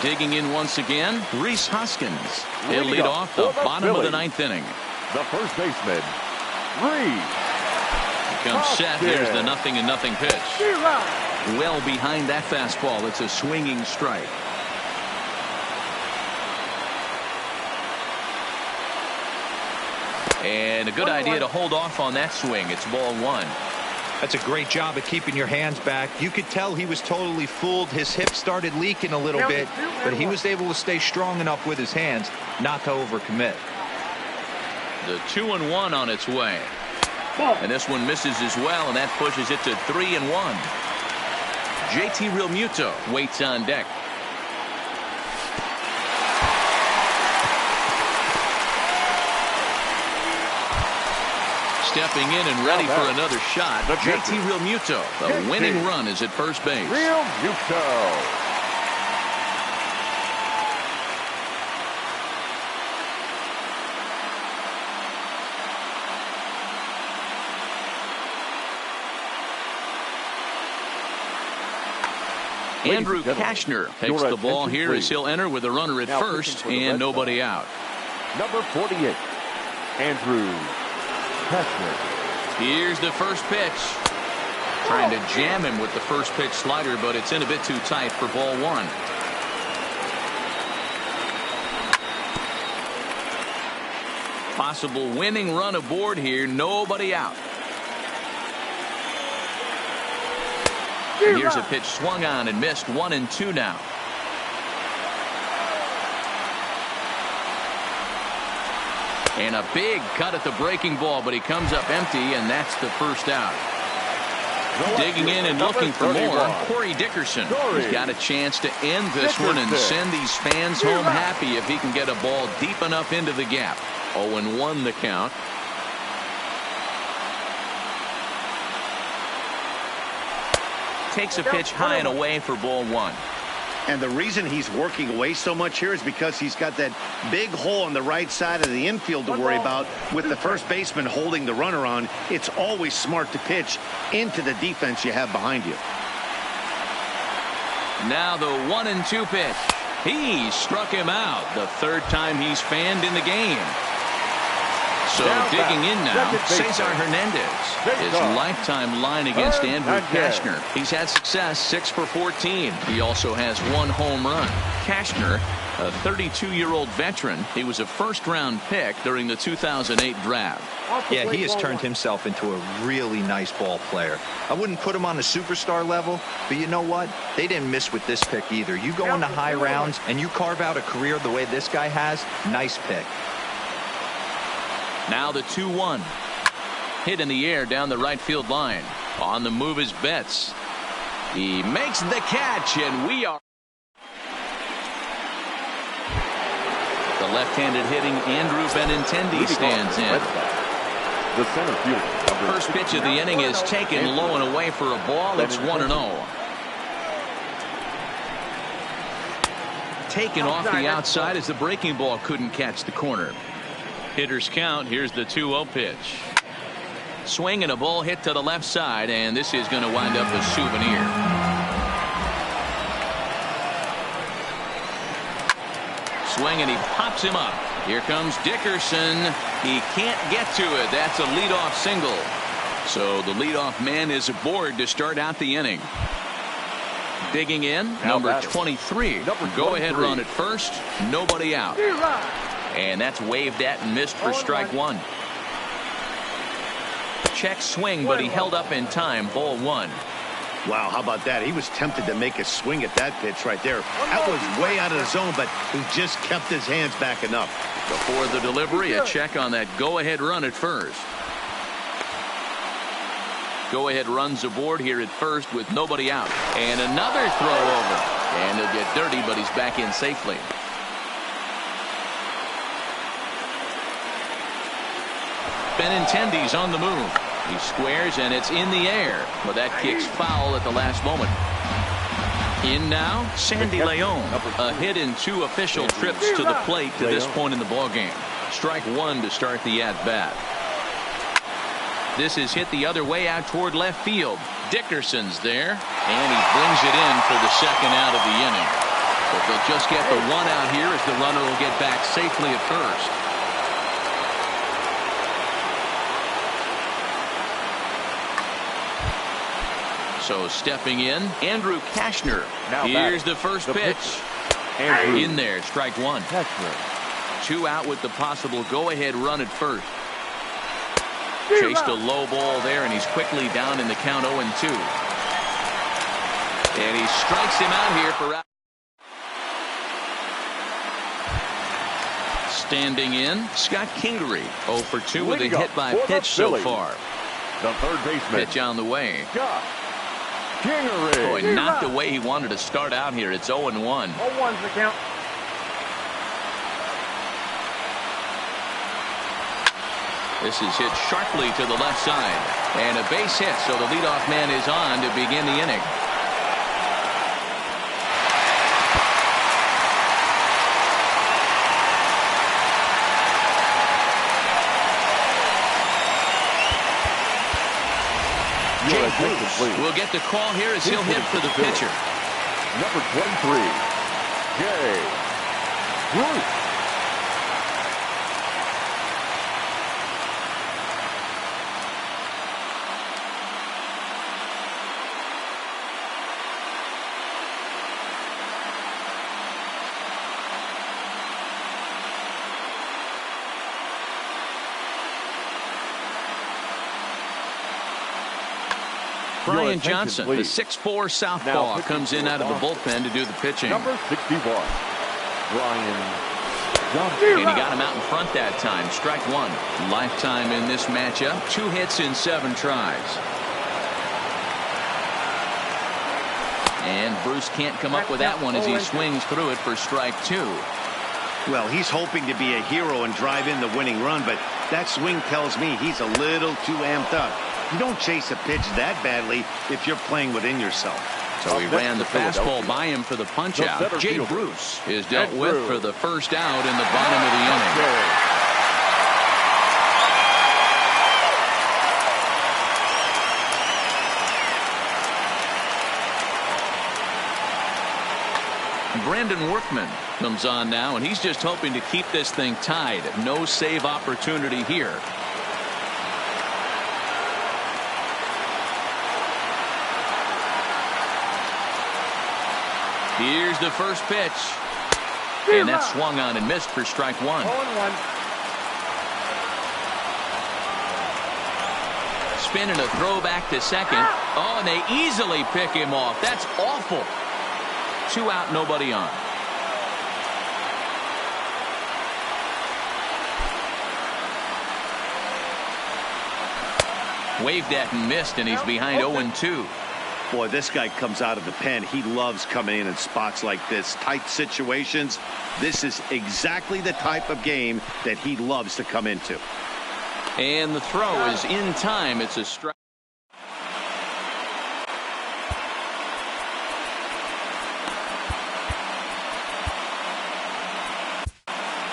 Digging in once again, Rhys Hoskins. He'll lead off the bottom of the 9th inning. The first baseman, Rhys. He comes set. Here's the 0-0 pitch. Well behind that fastball. It's a swinging strike. And a good idea to hold off on that swing. It's ball one. That's a great job of keeping your hands back. You could tell he was totally fooled. His hip started leaking a little bit, but he was able to stay strong enough with his hands not to overcommit. The 2-1 on its way. And this one misses as well, and that pushes it to 3-1. JT Realmuto waits on deck. Stepping in and ready for another shot. JT Realmuto. The winning run is at first base. Realmuto. Andrew Kashner takes the ball here as he'll enter with a runner at first and nobody out. Number 48, Andrew Kashner. Here's the first pitch. Trying to jam him with the first pitch slider, but it's in a bit too tight for ball one. Possible winning run aboard here. Nobody out. And here's a pitch swung on and missed. 1-2 now. And a big cut at the breaking ball, but he comes up empty, and that's the first out. Digging in and looking for more, Corey Dickerson. He's got a chance to end this one and send these fans home happy if he can get a ball deep enough into the gap. 0-1 the count. Takes a pitch high and away for ball one. And the reason he's working away so much here is because he's got that big hole on the right side of the infield to worry about with the first baseman holding the runner on. It's always smart to pitch into the defense you have behind you. Now the 1-2 pitch. He struck him out. The third time he's fanned in the game. So digging in now, Cesar Hernandez. His lifetime line against Andrew Kashner. He's had success, 6 for 14. He also has 1 home run. Kashner, a 32-year-old veteran. He was a first-round pick during the 2008 draft. Yeah, he has turned himself into a really nice ball player. I wouldn't put him on a superstar level, but you know what? They didn't miss with this pick either. You go into high rounds and you carve out a career the way this guy has, nice pick. Now the 2-1. Hit in the air down the right field line. On the move is Betts. He makes the catch, and we are. The left-handed hitting Andrew Benintendi stands in. The center fielder. First pitch of the inning is taken low and away for a ball. It's 1-0. Taken off the outside as the breaking ball couldn't catch the corner. Hitters count. Here's the 2-0 pitch. Swing and a ball hit to the left side, and this is going to wind up a souvenir. Swing, and he pops him up. Here comes Dickerson. He can't get to it. That's a leadoff single. So the leadoff man is aboard to start out the inning. Digging in, number 23. Go-ahead run at first. Nobody out. And that's waved at and missed for strike one. Check swing, but he held up in time. Ball one. Wow, how about that? He was tempted to make a swing at that pitch right there. That was way out of the zone, but he just kept his hands back enough. Before the delivery, a check on that go-ahead run at first. Go-ahead runs aboard here at first with nobody out. And another throw over. And he'll get dirty, but he's back in safely. Benintendi's on the move. He squares, and it's in the air. But that kicks foul at the last moment. In now, Sandy Leon. A hit in 2 official trips to the plate to this point in the ballgame. Strike one to start the at-bat. This is hit the other way out toward left field. Dickerson's there, and he brings it in for the second out of the inning. But they'll just get the one out here as the runner will get back safely at first. So stepping in, Andrew Kashner. Here's the first pitch. In there, strike one. 2 out with the possible go-ahead run at first. Chased a low ball there, and he's quickly down in the count 0-2. And he strikes him out here for out. Standing in, Scott Kingery, 0 for 2 with a hit by pitch so far. The third baseman. Pitch on the way. Scott Kingery. Boy, not the way he wanted to start out here. It's 0-1. 0-1's the count. This is hit sharply to the left side. And a base hit, so the leadoff man is on to begin the inning. Jay Bruce will get the call here as he'll hit for the pitcher. Number 23, Jay Bruce. Brian Johnson, the 6'4" southpaw, comes in out of the bullpen to do the pitching. Number 61, Brian Johnson. And he got him out in front that time. Strike one. Lifetime in this matchup. 2 hits in 7 tries. And Bruce can't come up with that one as he swings through it for strike 2. Well, he's hoping to be a hero and drive in the winning run, but that swing tells me he's a little too amped up. You don't chase a pitch that badly if you're playing within yourself. So he ran the fastball by him for the punch out. Jay Bruce is dealt with for the first out in the bottom of the inning. Brandon Workman comes on now, and he's just hoping to keep this thing tied. No save opportunity here. Here's the first pitch. And that swung on and missed for strike 1. 0-1. Spin and a throw back to second. Oh, and they easily pick him off. That's awful. 2 out, nobody on. Waved at and missed, and he's behind 0-2. Boy, this guy comes out of the pen. He loves coming in spots like this. Tight situations. This is exactly the type of game that he loves to come into. And the throw is in time. It's a strike.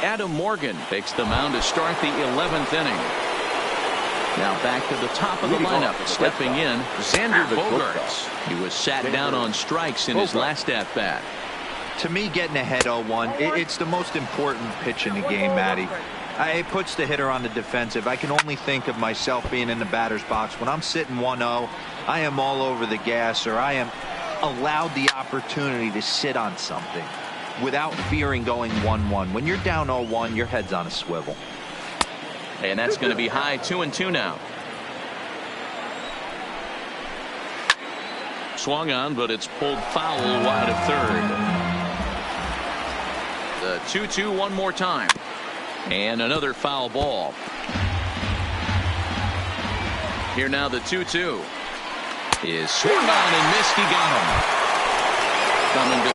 Adam Morgan takes the mound to start the 11th inning. Now back to the top of the lineup. Stepping in, Xander Bogaerts. He was sat down on strikes in his last at-bat. To me, getting ahead 0-1, it's the most important pitch in the game, Matty. It puts the hitter on the defensive. I can only think of myself being in the batter's box. When I'm sitting 1-0, I am all over the gas, or I am allowed the opportunity to sit on something without fearing going 1-1. When you're down 0-1, your head's on a swivel. And that's going to be high 2-2 now. Swung on, but it's pulled foul wide of third. The 2-2 one more time. And another foul ball. Here now the 2-2 is swung on and missed. He got him. Coming to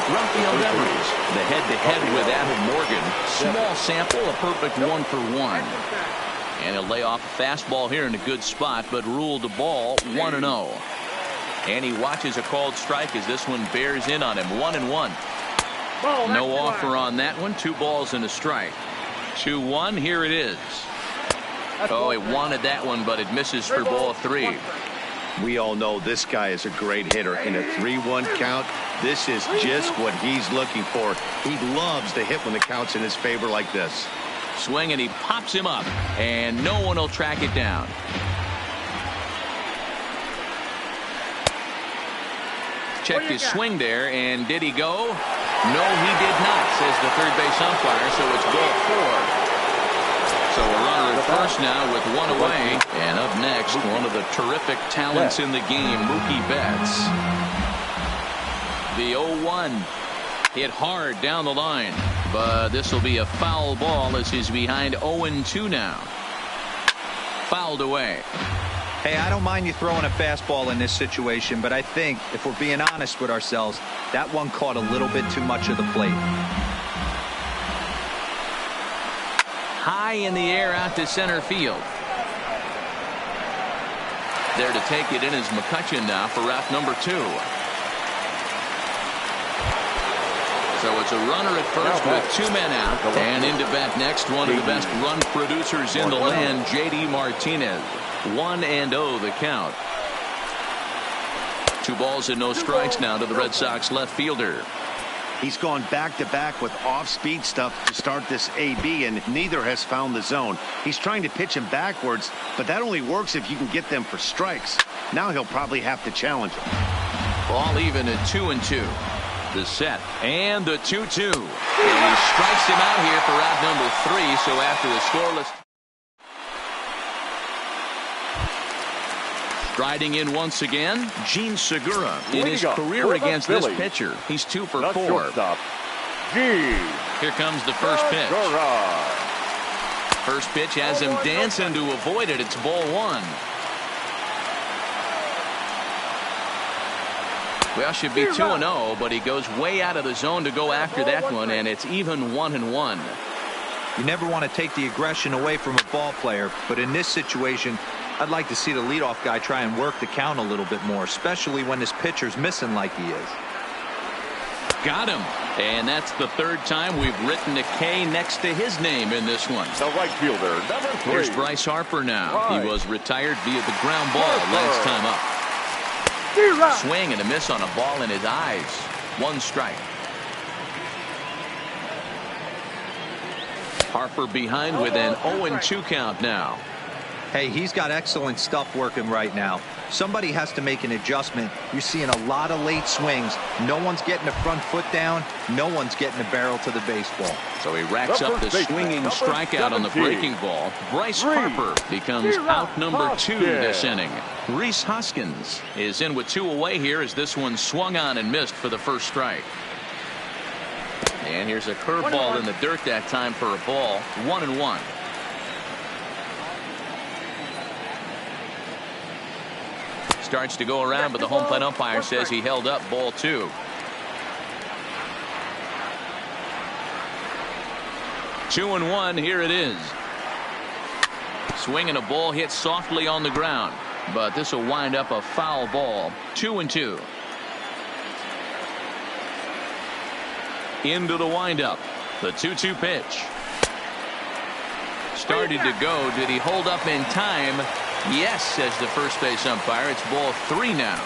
Rafael Devers. The head-to-head with Adam Morgan. Small sample, a perfect 1-for-1. And he'll lay off a fastball here in a good spot, but ruled the ball 1-0. And he watches a called strike as this one bears in on him. 1-1. No offer on that one. 2 balls and a strike. 2-1. Here it is. Oh, he wanted that one, but it misses for ball 3. We all know this guy is a great hitter. In a 3-1 count, this is just what he's looking for. He loves to hit when the count's in his favor like this. Swing, and he pops him up, and no one will track it down. Checked his swing there, and did he go? No, he did not, says the third base umpire, so it's ball 4. So a runner at first now with 1 away. And up next, one of the terrific talents in the game, Mookie Betts. The 0-1 hit hard down the line, but this will be a foul ball as he's behind 0-2 now. Fouled away. Hey, I don't mind you throwing a fastball in this situation, but I think if we're being honest with ourselves, that one caught a little bit too much of the plate. High in the air out to center field. There to take it in is McCutchen now for route number 2. So it's a runner at first with 2 men out. And into bat next, one of the best run producers in the land, J.D. Martinez. 1-0 the count. 2 balls and no strikes now to the Red Sox left fielder. He's gone back-to-back with off-speed stuff to start this AB, and neither has found the zone. He's trying to pitch him backwards, but that only works if you can get them for strikes. Now he'll probably have to challenge him. Ball even at 2-2. The set and the 2-2. And he strikes him out here for round number 3. So after the scoreless. Striding in once again, Gene Segura. In his career against this pitcher, he's 2 for 4. Here comes the first pitch. First pitch has him dancing to avoid it. It's ball 1. Well, should be 2-0, but he goes way out of the zone to go after that one, and it's even 1-1. You never want to take the aggression away from a ball player, but in this situation, I'd like to see the leadoff guy try and work the count a little bit more, especially when this pitcher's missing like he is. Got him. And that's the 3rd time we've written a K next to his name in this one. The right fielder, number 3. Here's Bryce Harper now. He was retired via the ground ball last time up. Swing and a miss on a ball in his eyes. 1 strike. Harper behind with an 0-2 count now. Hey, he's got excellent stuff working right now. Somebody has to make an adjustment. You're seeing a lot of late swings. No one's getting the front foot down. No one's getting the barrel to the baseball. So he racks up the swinging strikeout on the breaking ball. Bryce Harper becomes out number 2 this inning. Rhys Hoskins is in with 2 away here as this one swung on and missed for the first strike. And here's a curveball in the dirt that time for a ball. 1-1. Starts to go around, but the home plate umpire says he held up ball 2. 2-1. Here it is. Swinging a ball hit softly on the ground, but this will wind up a foul ball. 2-2. Into the windup. The 2-2 pitch. Started to go. Did he hold up in time? Yes, says the first base umpire. It's ball 3 now.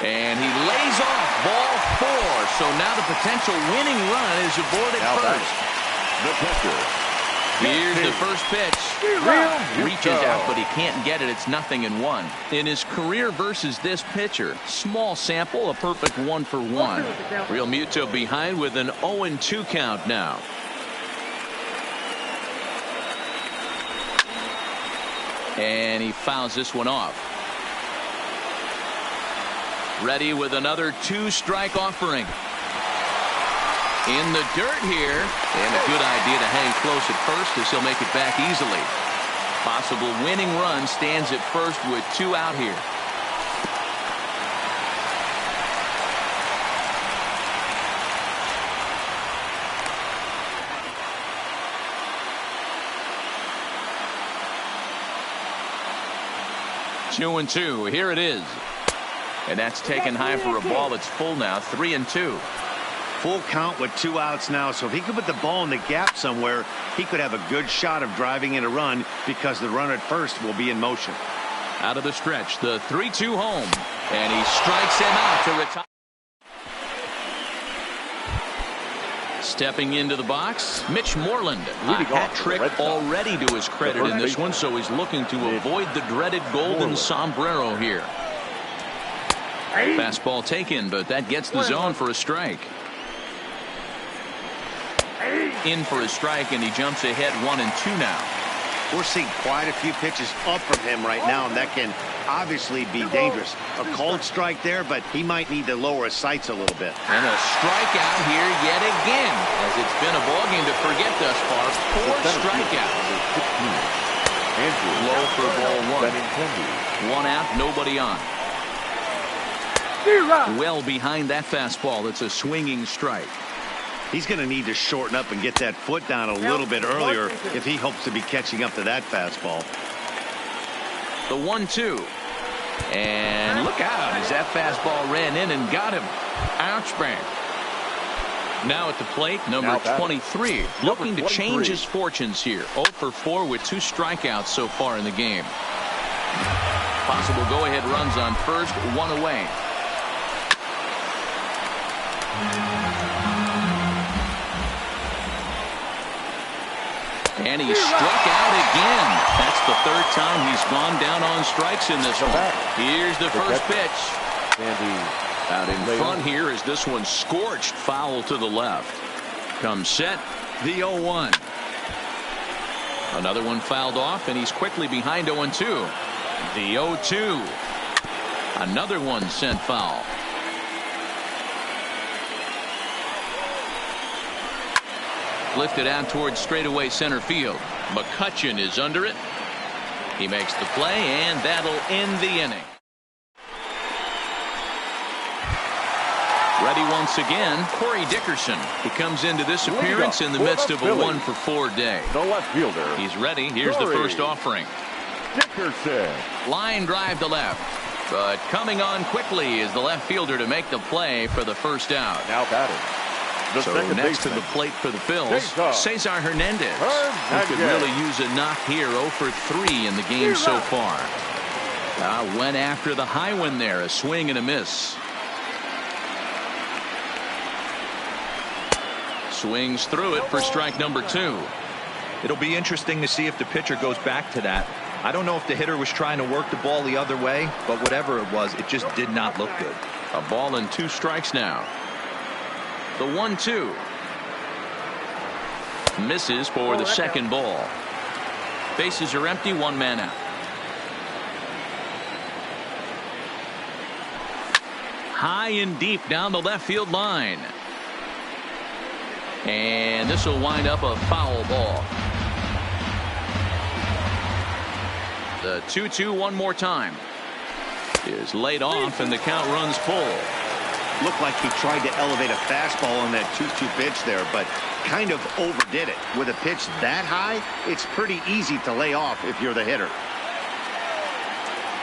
And he lays off ball 4. So now the potential winning run is aboard at first. The pitcher. Here's the first pitch. Reaches out, but he can't get it. It's 0-1. In his career versus this pitcher, small sample, a perfect 1 for 1. Real Muto behind with an 0-2 count now. And he fouls this one off. Ready with another 2-strike offering. In the dirt here, and a good idea to hang close at first as he'll make it back easily. Possible winning run stands at first with 2 out here. 2-2. Here it is. And that's taken high for a ball. It's full now. 3-2. Full count with 2 outs now. So if he could put the ball in the gap somewhere, he could have a good shot of driving in a run because the runner at first will be in motion. Out of the stretch, the 3-2 home. And he strikes him out to retire. Stepping into the box, Mitch Moreland. A hat trick already to his credit in this one, so he's looking to avoid the dreaded golden sombrero here. Fastball taken, but that gets the zone for a strike. In for a strike, and he jumps ahead 1-2 now. We're seeing quite a few pitches up from him right now, and that can obviously be dangerous. A cold strike there, but he might need to lower his sights a little bit. And a strikeout here yet again, as it's been a ballgame to forget thus far. 4 strikeouts. Low for ball 1. 1 out, nobody on. Well behind that fastball. It's a swinging strike. He's going to need to shorten up and get that foot down a little bit earlier if he hopes to be catching up to that fastball. The 1-2. And look out as that fastball ran in and got him. Ouch, bang. Now at the plate, number 23. Looking to change his fortunes here. 0 for 4 with 2 strikeouts so far in the game. Possible go-ahead runs on first, 1 away. And he struck out again. That's the 3rd time he's gone down on strikes in this one. Here's the first pitch. Out in front here as this one scorched foul to the left. Comes set, the 0-1. Another one fouled off, and he's quickly behind 0-2. The 0-2. Another one sent foul. Lifted out towards straightaway center field. McCutchen is under it. He makes the play, and that'll end the inning. Ready once again, Corey Dickerson. He comes into this appearance in the midst of a 1 for 4 day. The left fielder. He's ready. Here's the first offering. Dickerson. Line drive to left. But coming on quickly is the left fielder to make the play for the first out. Now batting. So next to the plate for the Phils, Cesar Hernandez. He could really use a knock here. 0 for 3 in the game so far. Went after the high one there. A swing and a miss. Swings through it for strike number 2. It'll be interesting to see if the pitcher goes back to that. I don't know if the hitter was trying to work the ball the other way, but whatever it was, it just did not look good. A ball and 2 strikes now. The 1-2. Misses for the second ball. Bases are empty, 1 man out. High and deep down the left field line. And this will wind up a foul ball. The 2-2 one more time. Is laid off, and the count runs full. Looked like he tried to elevate a fastball on that 2-2 pitch there, but kind of overdid it. With a pitch that high, it's pretty easy to lay off if you're the hitter.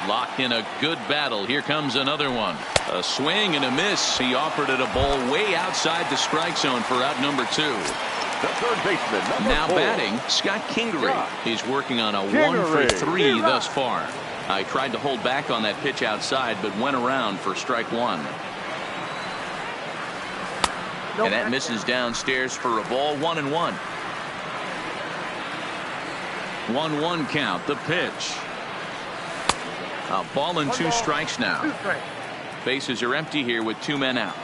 Locked in a good battle. Here comes another one. A swing and a miss. He offered it a ball way outside the strike zone for out number 2. The third baseman, now 4. batting, Scott Kingery. He's working on a 1 for 3 thus far. I tried to hold back on that pitch outside, but went around for strike 1. And that misses downstairs for a ball. 1-1. 1-1 count. The pitch. A ball and 2 strikes now. Bases are empty here with 2 men out.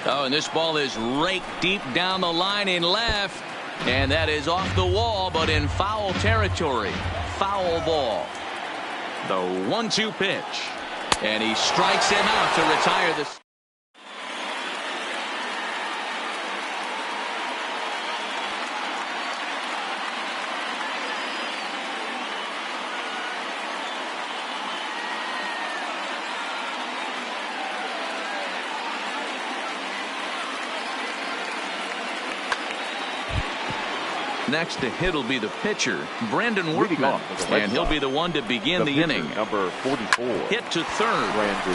Oh, and this ball is raked deep down the line in left. And that is off the wall, but in foul territory. Foul ball. The 1-2 pitch. And he strikes him out to retire this. Next to hit will be the pitcher, Brandon Workman, and he'll be the one to begin the inning. Number 44. Hit to third.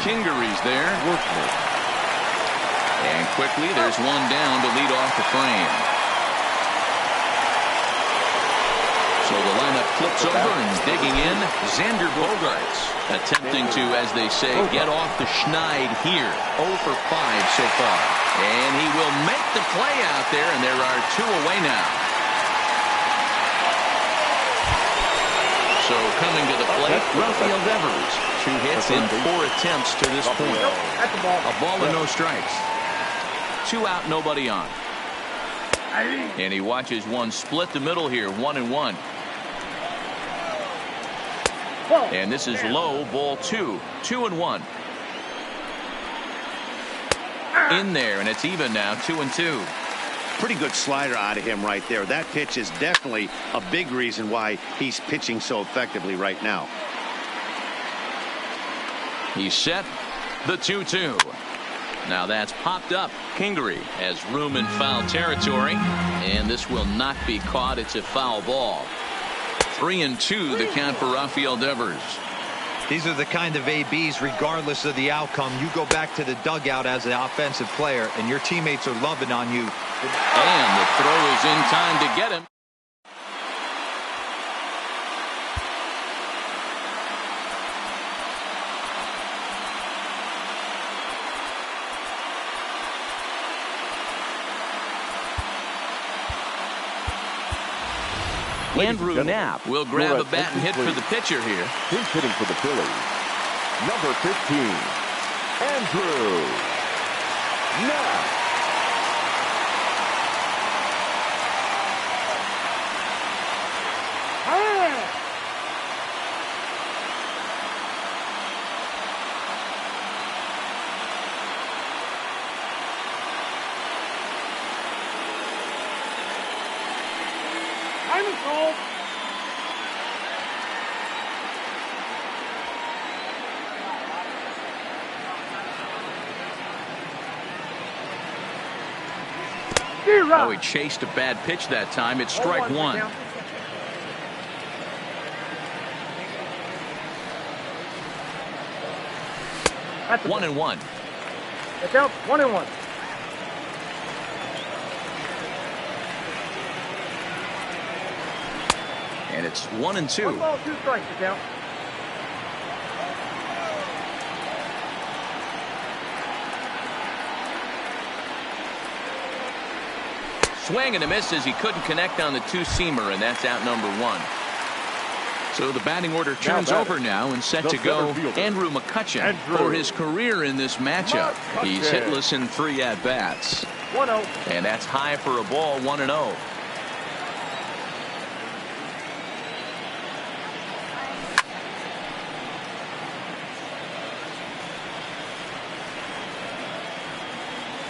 Kingery's there. Workman. And quickly, there's one down to lead off the frame. So the lineup flips over and digging in, Xander Bogaerts, attempting to, as they say, get off the schneid here. 0 for 5 so far. And he will make the play out there, and there are 2 away now. So coming to the plate, Rafael Devers. 2 hits in 4 attempts to this point. A ball and no strikes. 2 out, nobody on. And he watches one split the middle here, 1-1. And this is low, ball 2. 2-1. In there, and it's even now, 2-2. Pretty good slider out of him right there. That pitch is definitely a big reason why he's pitching so effectively right now. He's set. The 2-2. Now that's popped up. Kingery has room in foul territory, and this will not be caught. It's a foul ball. 3-2 the count for Rafael Devers. These are the kind of ABs, regardless of the outcome. You go back to the dugout as an offensive player, and your teammates are loving on you. And the throw is in time to get him. Andrew Knapp will grab a bat and hit for the pitcher here. He's hitting for the Phillies. Number 15, Andrew Knapp. Oh, he chased a bad pitch that time. It's strike 1. That's 1-1. It's out. 1-1. And it's 1-2. 1 ball, 2 strikes. It's out. Swing and a miss as he couldn't connect on the 2-seamer, and that's out number 1. So the batting order turns over now and set to go Andrew McCutchen for his career in this matchup. He's hitless in 3 at-bats. 1-0. And that's high for a ball, 1-0.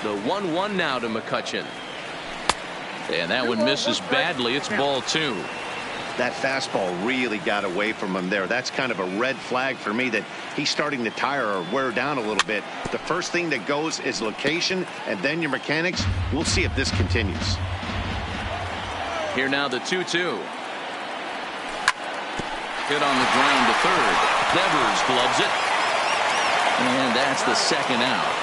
The 1-1 now to McCutchen. And that one misses badly. It's ball 2. That fastball really got away from him there. That's kind of a red flag for me that he's starting to tire or wear down a little bit. The first thing that goes is location and then your mechanics. We'll see if this continues. Here now the 2-2. Hit on the ground to third. Devers gloves it. And that's the second out.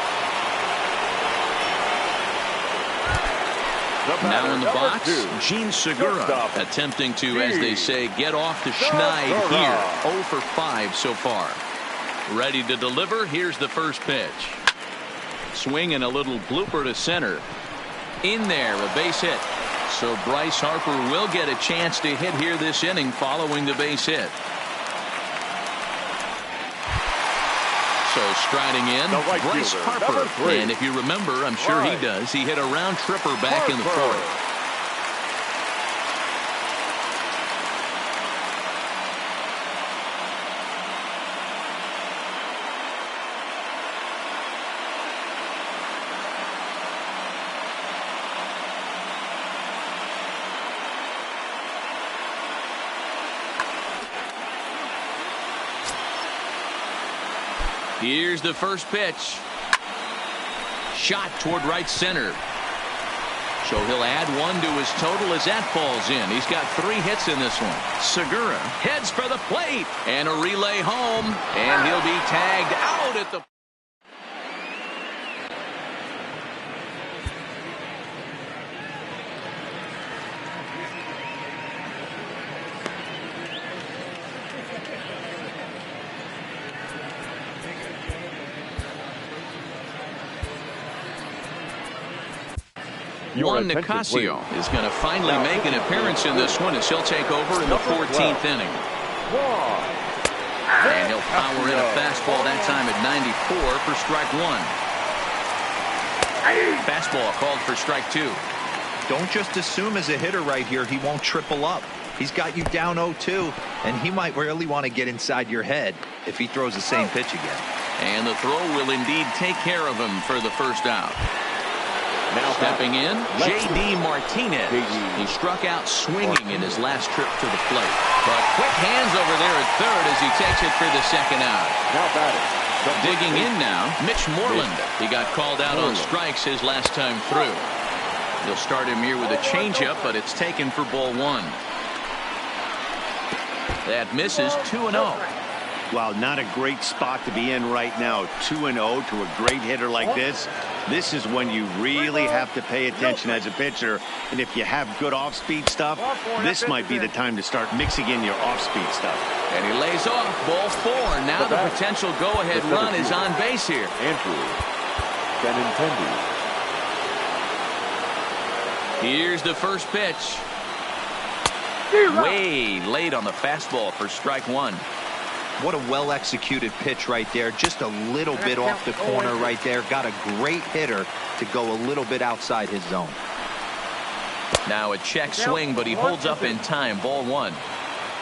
Now in the box, Gene Segura attempting to, as they say, get off the schneid here. 0 for 5 so far. Ready to deliver. Here's the first pitch. Swing and a little blooper to center. In there, a base hit. So Bryce Harper will get a chance to hit here this inning following the base hit. So striding in, Bryce Harper. And if you remember, I'm sure he does, he hit a round tripper back in the 4th. Here's the first pitch. Shot toward right center. So he'll add one to his total as that falls in. He's got 3 hits in this one. Segura heads for the plate and a relay home, and he'll be tagged out at the Juan Nicasio is going to finally make an appearance in this one as he'll take over in the 14th inning. And he'll power in a fastball that time at 94 for strike 1. Fastball called for strike 2. Don't just assume as a hitter right here he won't triple up. He's got you down 0-2, and he might really want to get inside your head if he throws the same pitch again. And the throw will indeed take care of him for the first out. Now stepping in, J.D. Martinez. He struck out swinging in his last trip to the plate. But quick hands over there at third as he takes it for the second out. Digging in now, Mitch Moreland. He got called out on strikes his last time through. They'll start him here with a changeup, but it's taken for ball 1. That misses 2-0. Wow, not a great spot to be in right now. 2-0 to a great hitter like this. This is when you really have to pay attention as a pitcher. And if you have good off-speed stuff, this might be the time to start mixing in your off-speed stuff. And he lays off ball 4. Now the potential go-ahead run is on base here. Here's the first pitch. Way late on the fastball for strike 1. What a well-executed pitch right there. Just a little bit off the corner right there. Got a great hitter to go a little bit outside his zone. Now a check swing, but he holds up in time. Ball 1.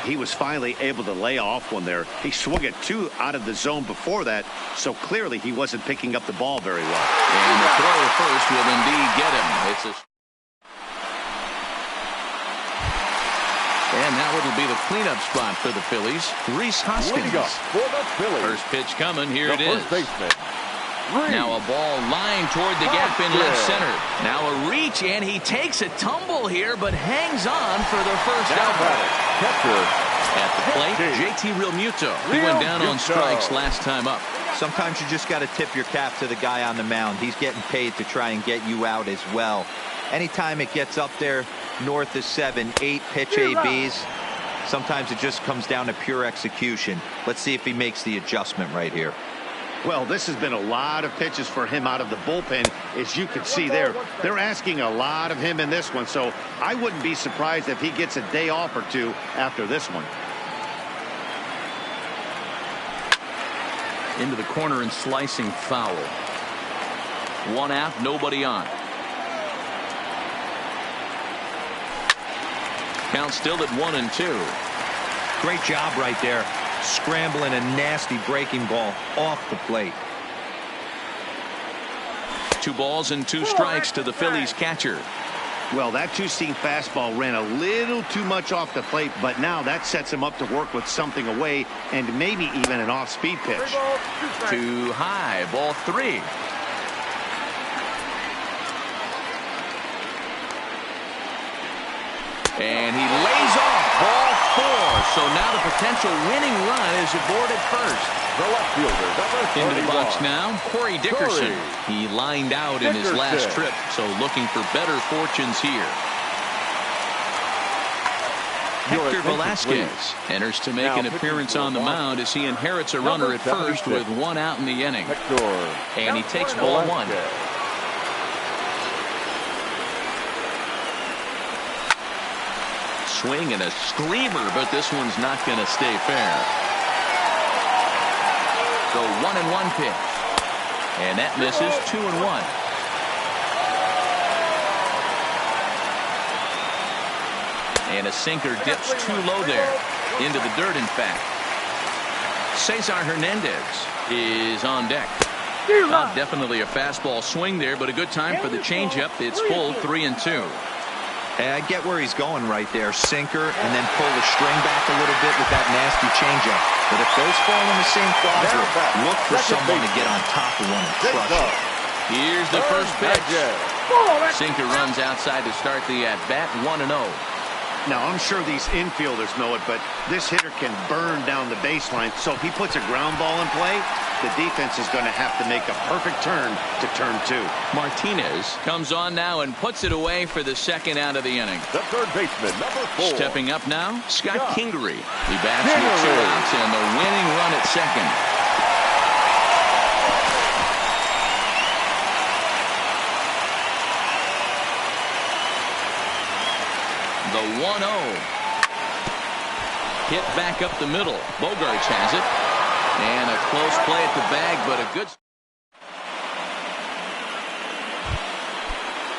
He was finally able to lay off one there. He swung it 2 out of the zone before that, so clearly he wasn't picking up the ball very well. And the throw to first will indeed get him. It's a And now it'll be the cleanup spot for the Phillies. Rhys Hoskins. First pitch coming. Here it is. Now a ball lined toward the gap in left center. Now a reach, and he takes a tumble here, but hangs on for the first out. At the plate, JT Realmuto. He went down on strikes last time up. Sometimes you just got to tip your cap to the guy on the mound. He's getting paid to try and get you out as well. Anytime it gets up there north of 7, 8 pitch ABs, sometimes it just comes down to pure execution. Let's see if he makes the adjustment right here. Well, this has been a lot of pitches for him out of the bullpen. As you can see there, they're asking a lot of him in this one, so I wouldn't be surprised if he gets a day off or 2 after this one. Into the corner and slicing foul. 1 out, nobody on. Count still at 1-2. Great job right there. Scrambling a nasty breaking ball off the plate. 2 balls and 2 strikes to the Phillies catcher. Well, that 2-seam fastball ran a little too much off the plate, but now that sets him up to work with something away and maybe even an off-speed pitch. Too high, ball 3. And he lays off ball 4. So now the potential winning run is aboard at first. The left fielder, into the box now, Corey Dickerson. He lined out in his last trip, so looking for better fortunes here. Hector Velasquez enters to make an appearance on the mound as he inherits a runner at first with 1 out in the inning. And he takes ball 1. Swing and a screamer, but this one's not going to stay fair. The 1-1 pitch. And that misses. 2-1. And a sinker dips too low there. Into the dirt, in fact. Cesar Hernandez is on deck. Not definitely a fastball swing there, but a good time for the changeup. It's full 3-2. I get where he's going right there. Sinker, and then pull the string back a little bit with that nasty changeup. But if those fall in the same quadrant, look for someone to get on top of one and crush it. Here's the first pitch. Sinker runs outside to start the at-bat, 1-0. Now, I'm sure these infielders know it, but this hitter can burn down the baseline. So if he puts a ground ball in play, the defense is going to have to make a perfect turn to turn 2. Martinez comes on now and puts it away for the second out of the inning. The third baseman, number 4. Stepping up now, Scott Kingery. He bats with 2 outs and the winning run at second. The 1-0. Hit back up the middle. Bogarts has it. And a close play at the bag, but a good...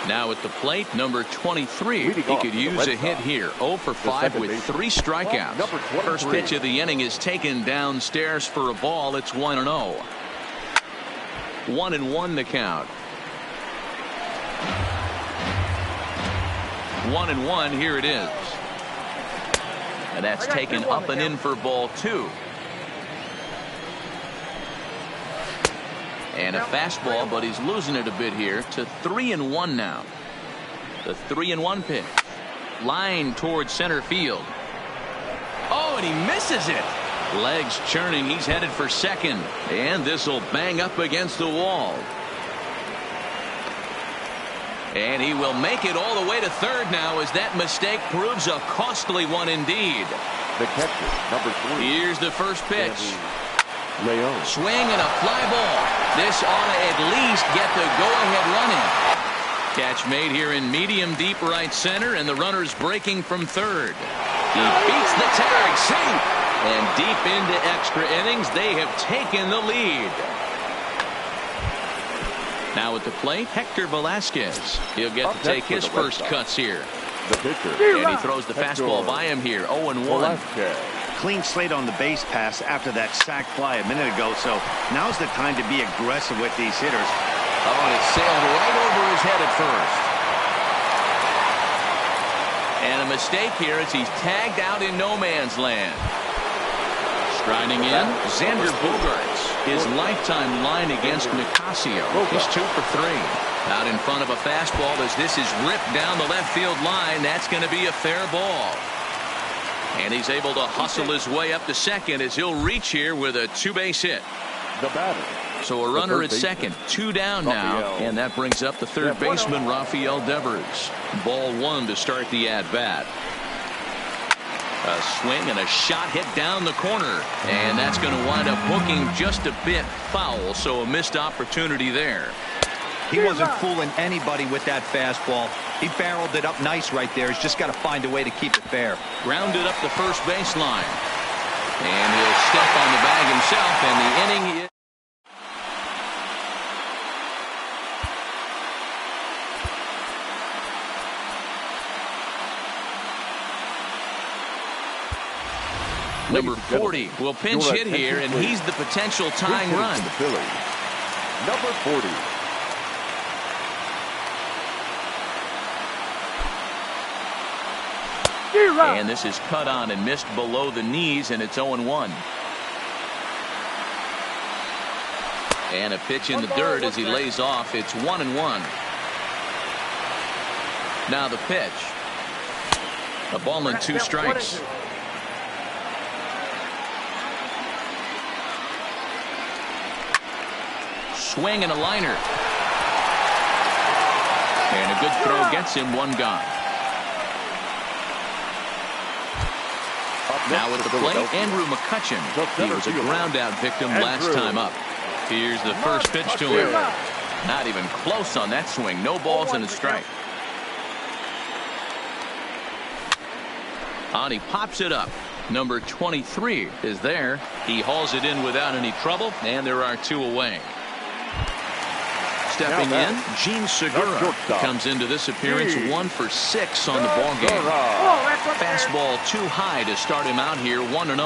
Now at the plate, number 23. He could use a hit here. 0 for 5 with 3 strikeouts. First pitch of the inning is taken downstairs for a ball. It's 1-0. 1-1 the count. 1-1, here it is. And that's taken up and in for ball 2. And a fastball, but he's losing it a bit here to 3-1 now. The 3-1 pitch. Line towards center field. Oh, and he misses it. Legs churning. He's headed for second. And this will bang up against the wall. And he will make it all the way to third now as that mistake proves a costly one indeed. The catcher, number 3. Here's the first pitch. Leon. Swing and a fly ball. This ought to at least get the go-ahead run in. Catch made here in medium deep right center, and the runner's breaking from third. He beats the tag, safe. And deep into extra innings, they have taken the lead. Now at the plate, Hector Velasquez. He'll get to take his first cuts here. The pitcher. And he throws the fastball by him here, 0-1. Clean slate on the base pass after that sac fly a minute ago, so now's the time to be aggressive with these hitters. Oh, and it sailed right over his head at first. And a mistake here as he's tagged out in no man's land. Striding in, Xander Bogarts. His lifetime line against Nicasio. He's 2 for 3. Out in front of a fastball as this is ripped down the left field line. That's going to be a fair ball. And he's able to hustle his way up to second as he'll reach here with a 2-base hit. The batter. So a runner at second, 2 down now, and that brings up the third baseman, Rafael Devers. Ball 1 to start the at-bat. A swing and a shot hit down the corner, and that's going to wind up hooking just a bit foul, so a missed opportunity there. He wasn't fooling anybody with that fastball. He barreled it up nice right there. He's just got to find a way to keep it fair. Grounded up the first baseline. And he'll step on the bag himself, and the inning is... Number 40 will pinch hit here, and he's the potential tying run. Number 40. And this is cut on and missed below the knees, and it's 0-1. And a pitch in the dirt as he lays off. It's 1-1. Now the pitch. A ball and 2 strikes. Swing and a liner. And a good throw gets him 1 gone. Now at the plate, Andrew McCutchen. He was a ground-out victim last time up. Here's the first pitch to him. Not even close on that swing. No balls and a strike. And he pops it up. Number 23 is there. He hauls it in without any trouble, and there are 2 away. Stepping in, Gene Segura comes into this appearance 1 for 6 on the ball game. Fastball too high to start him out here, 1-0.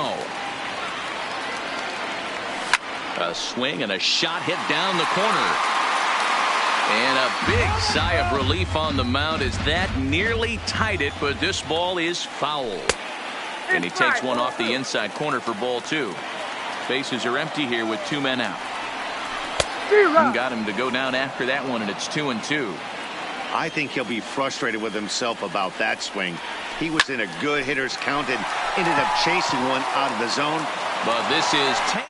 A swing and a shot hit down the corner. And a big sigh of relief on the mound as that nearly tied it, but this ball is foul. And he takes one off the inside corner for ball 2. Bases are empty here with 2 men out. And got him to go down after that one, and it's 2-2. I think he'll be frustrated with himself about that swing. He was in a good hitter's count and ended up chasing one out of the zone. But this is 10.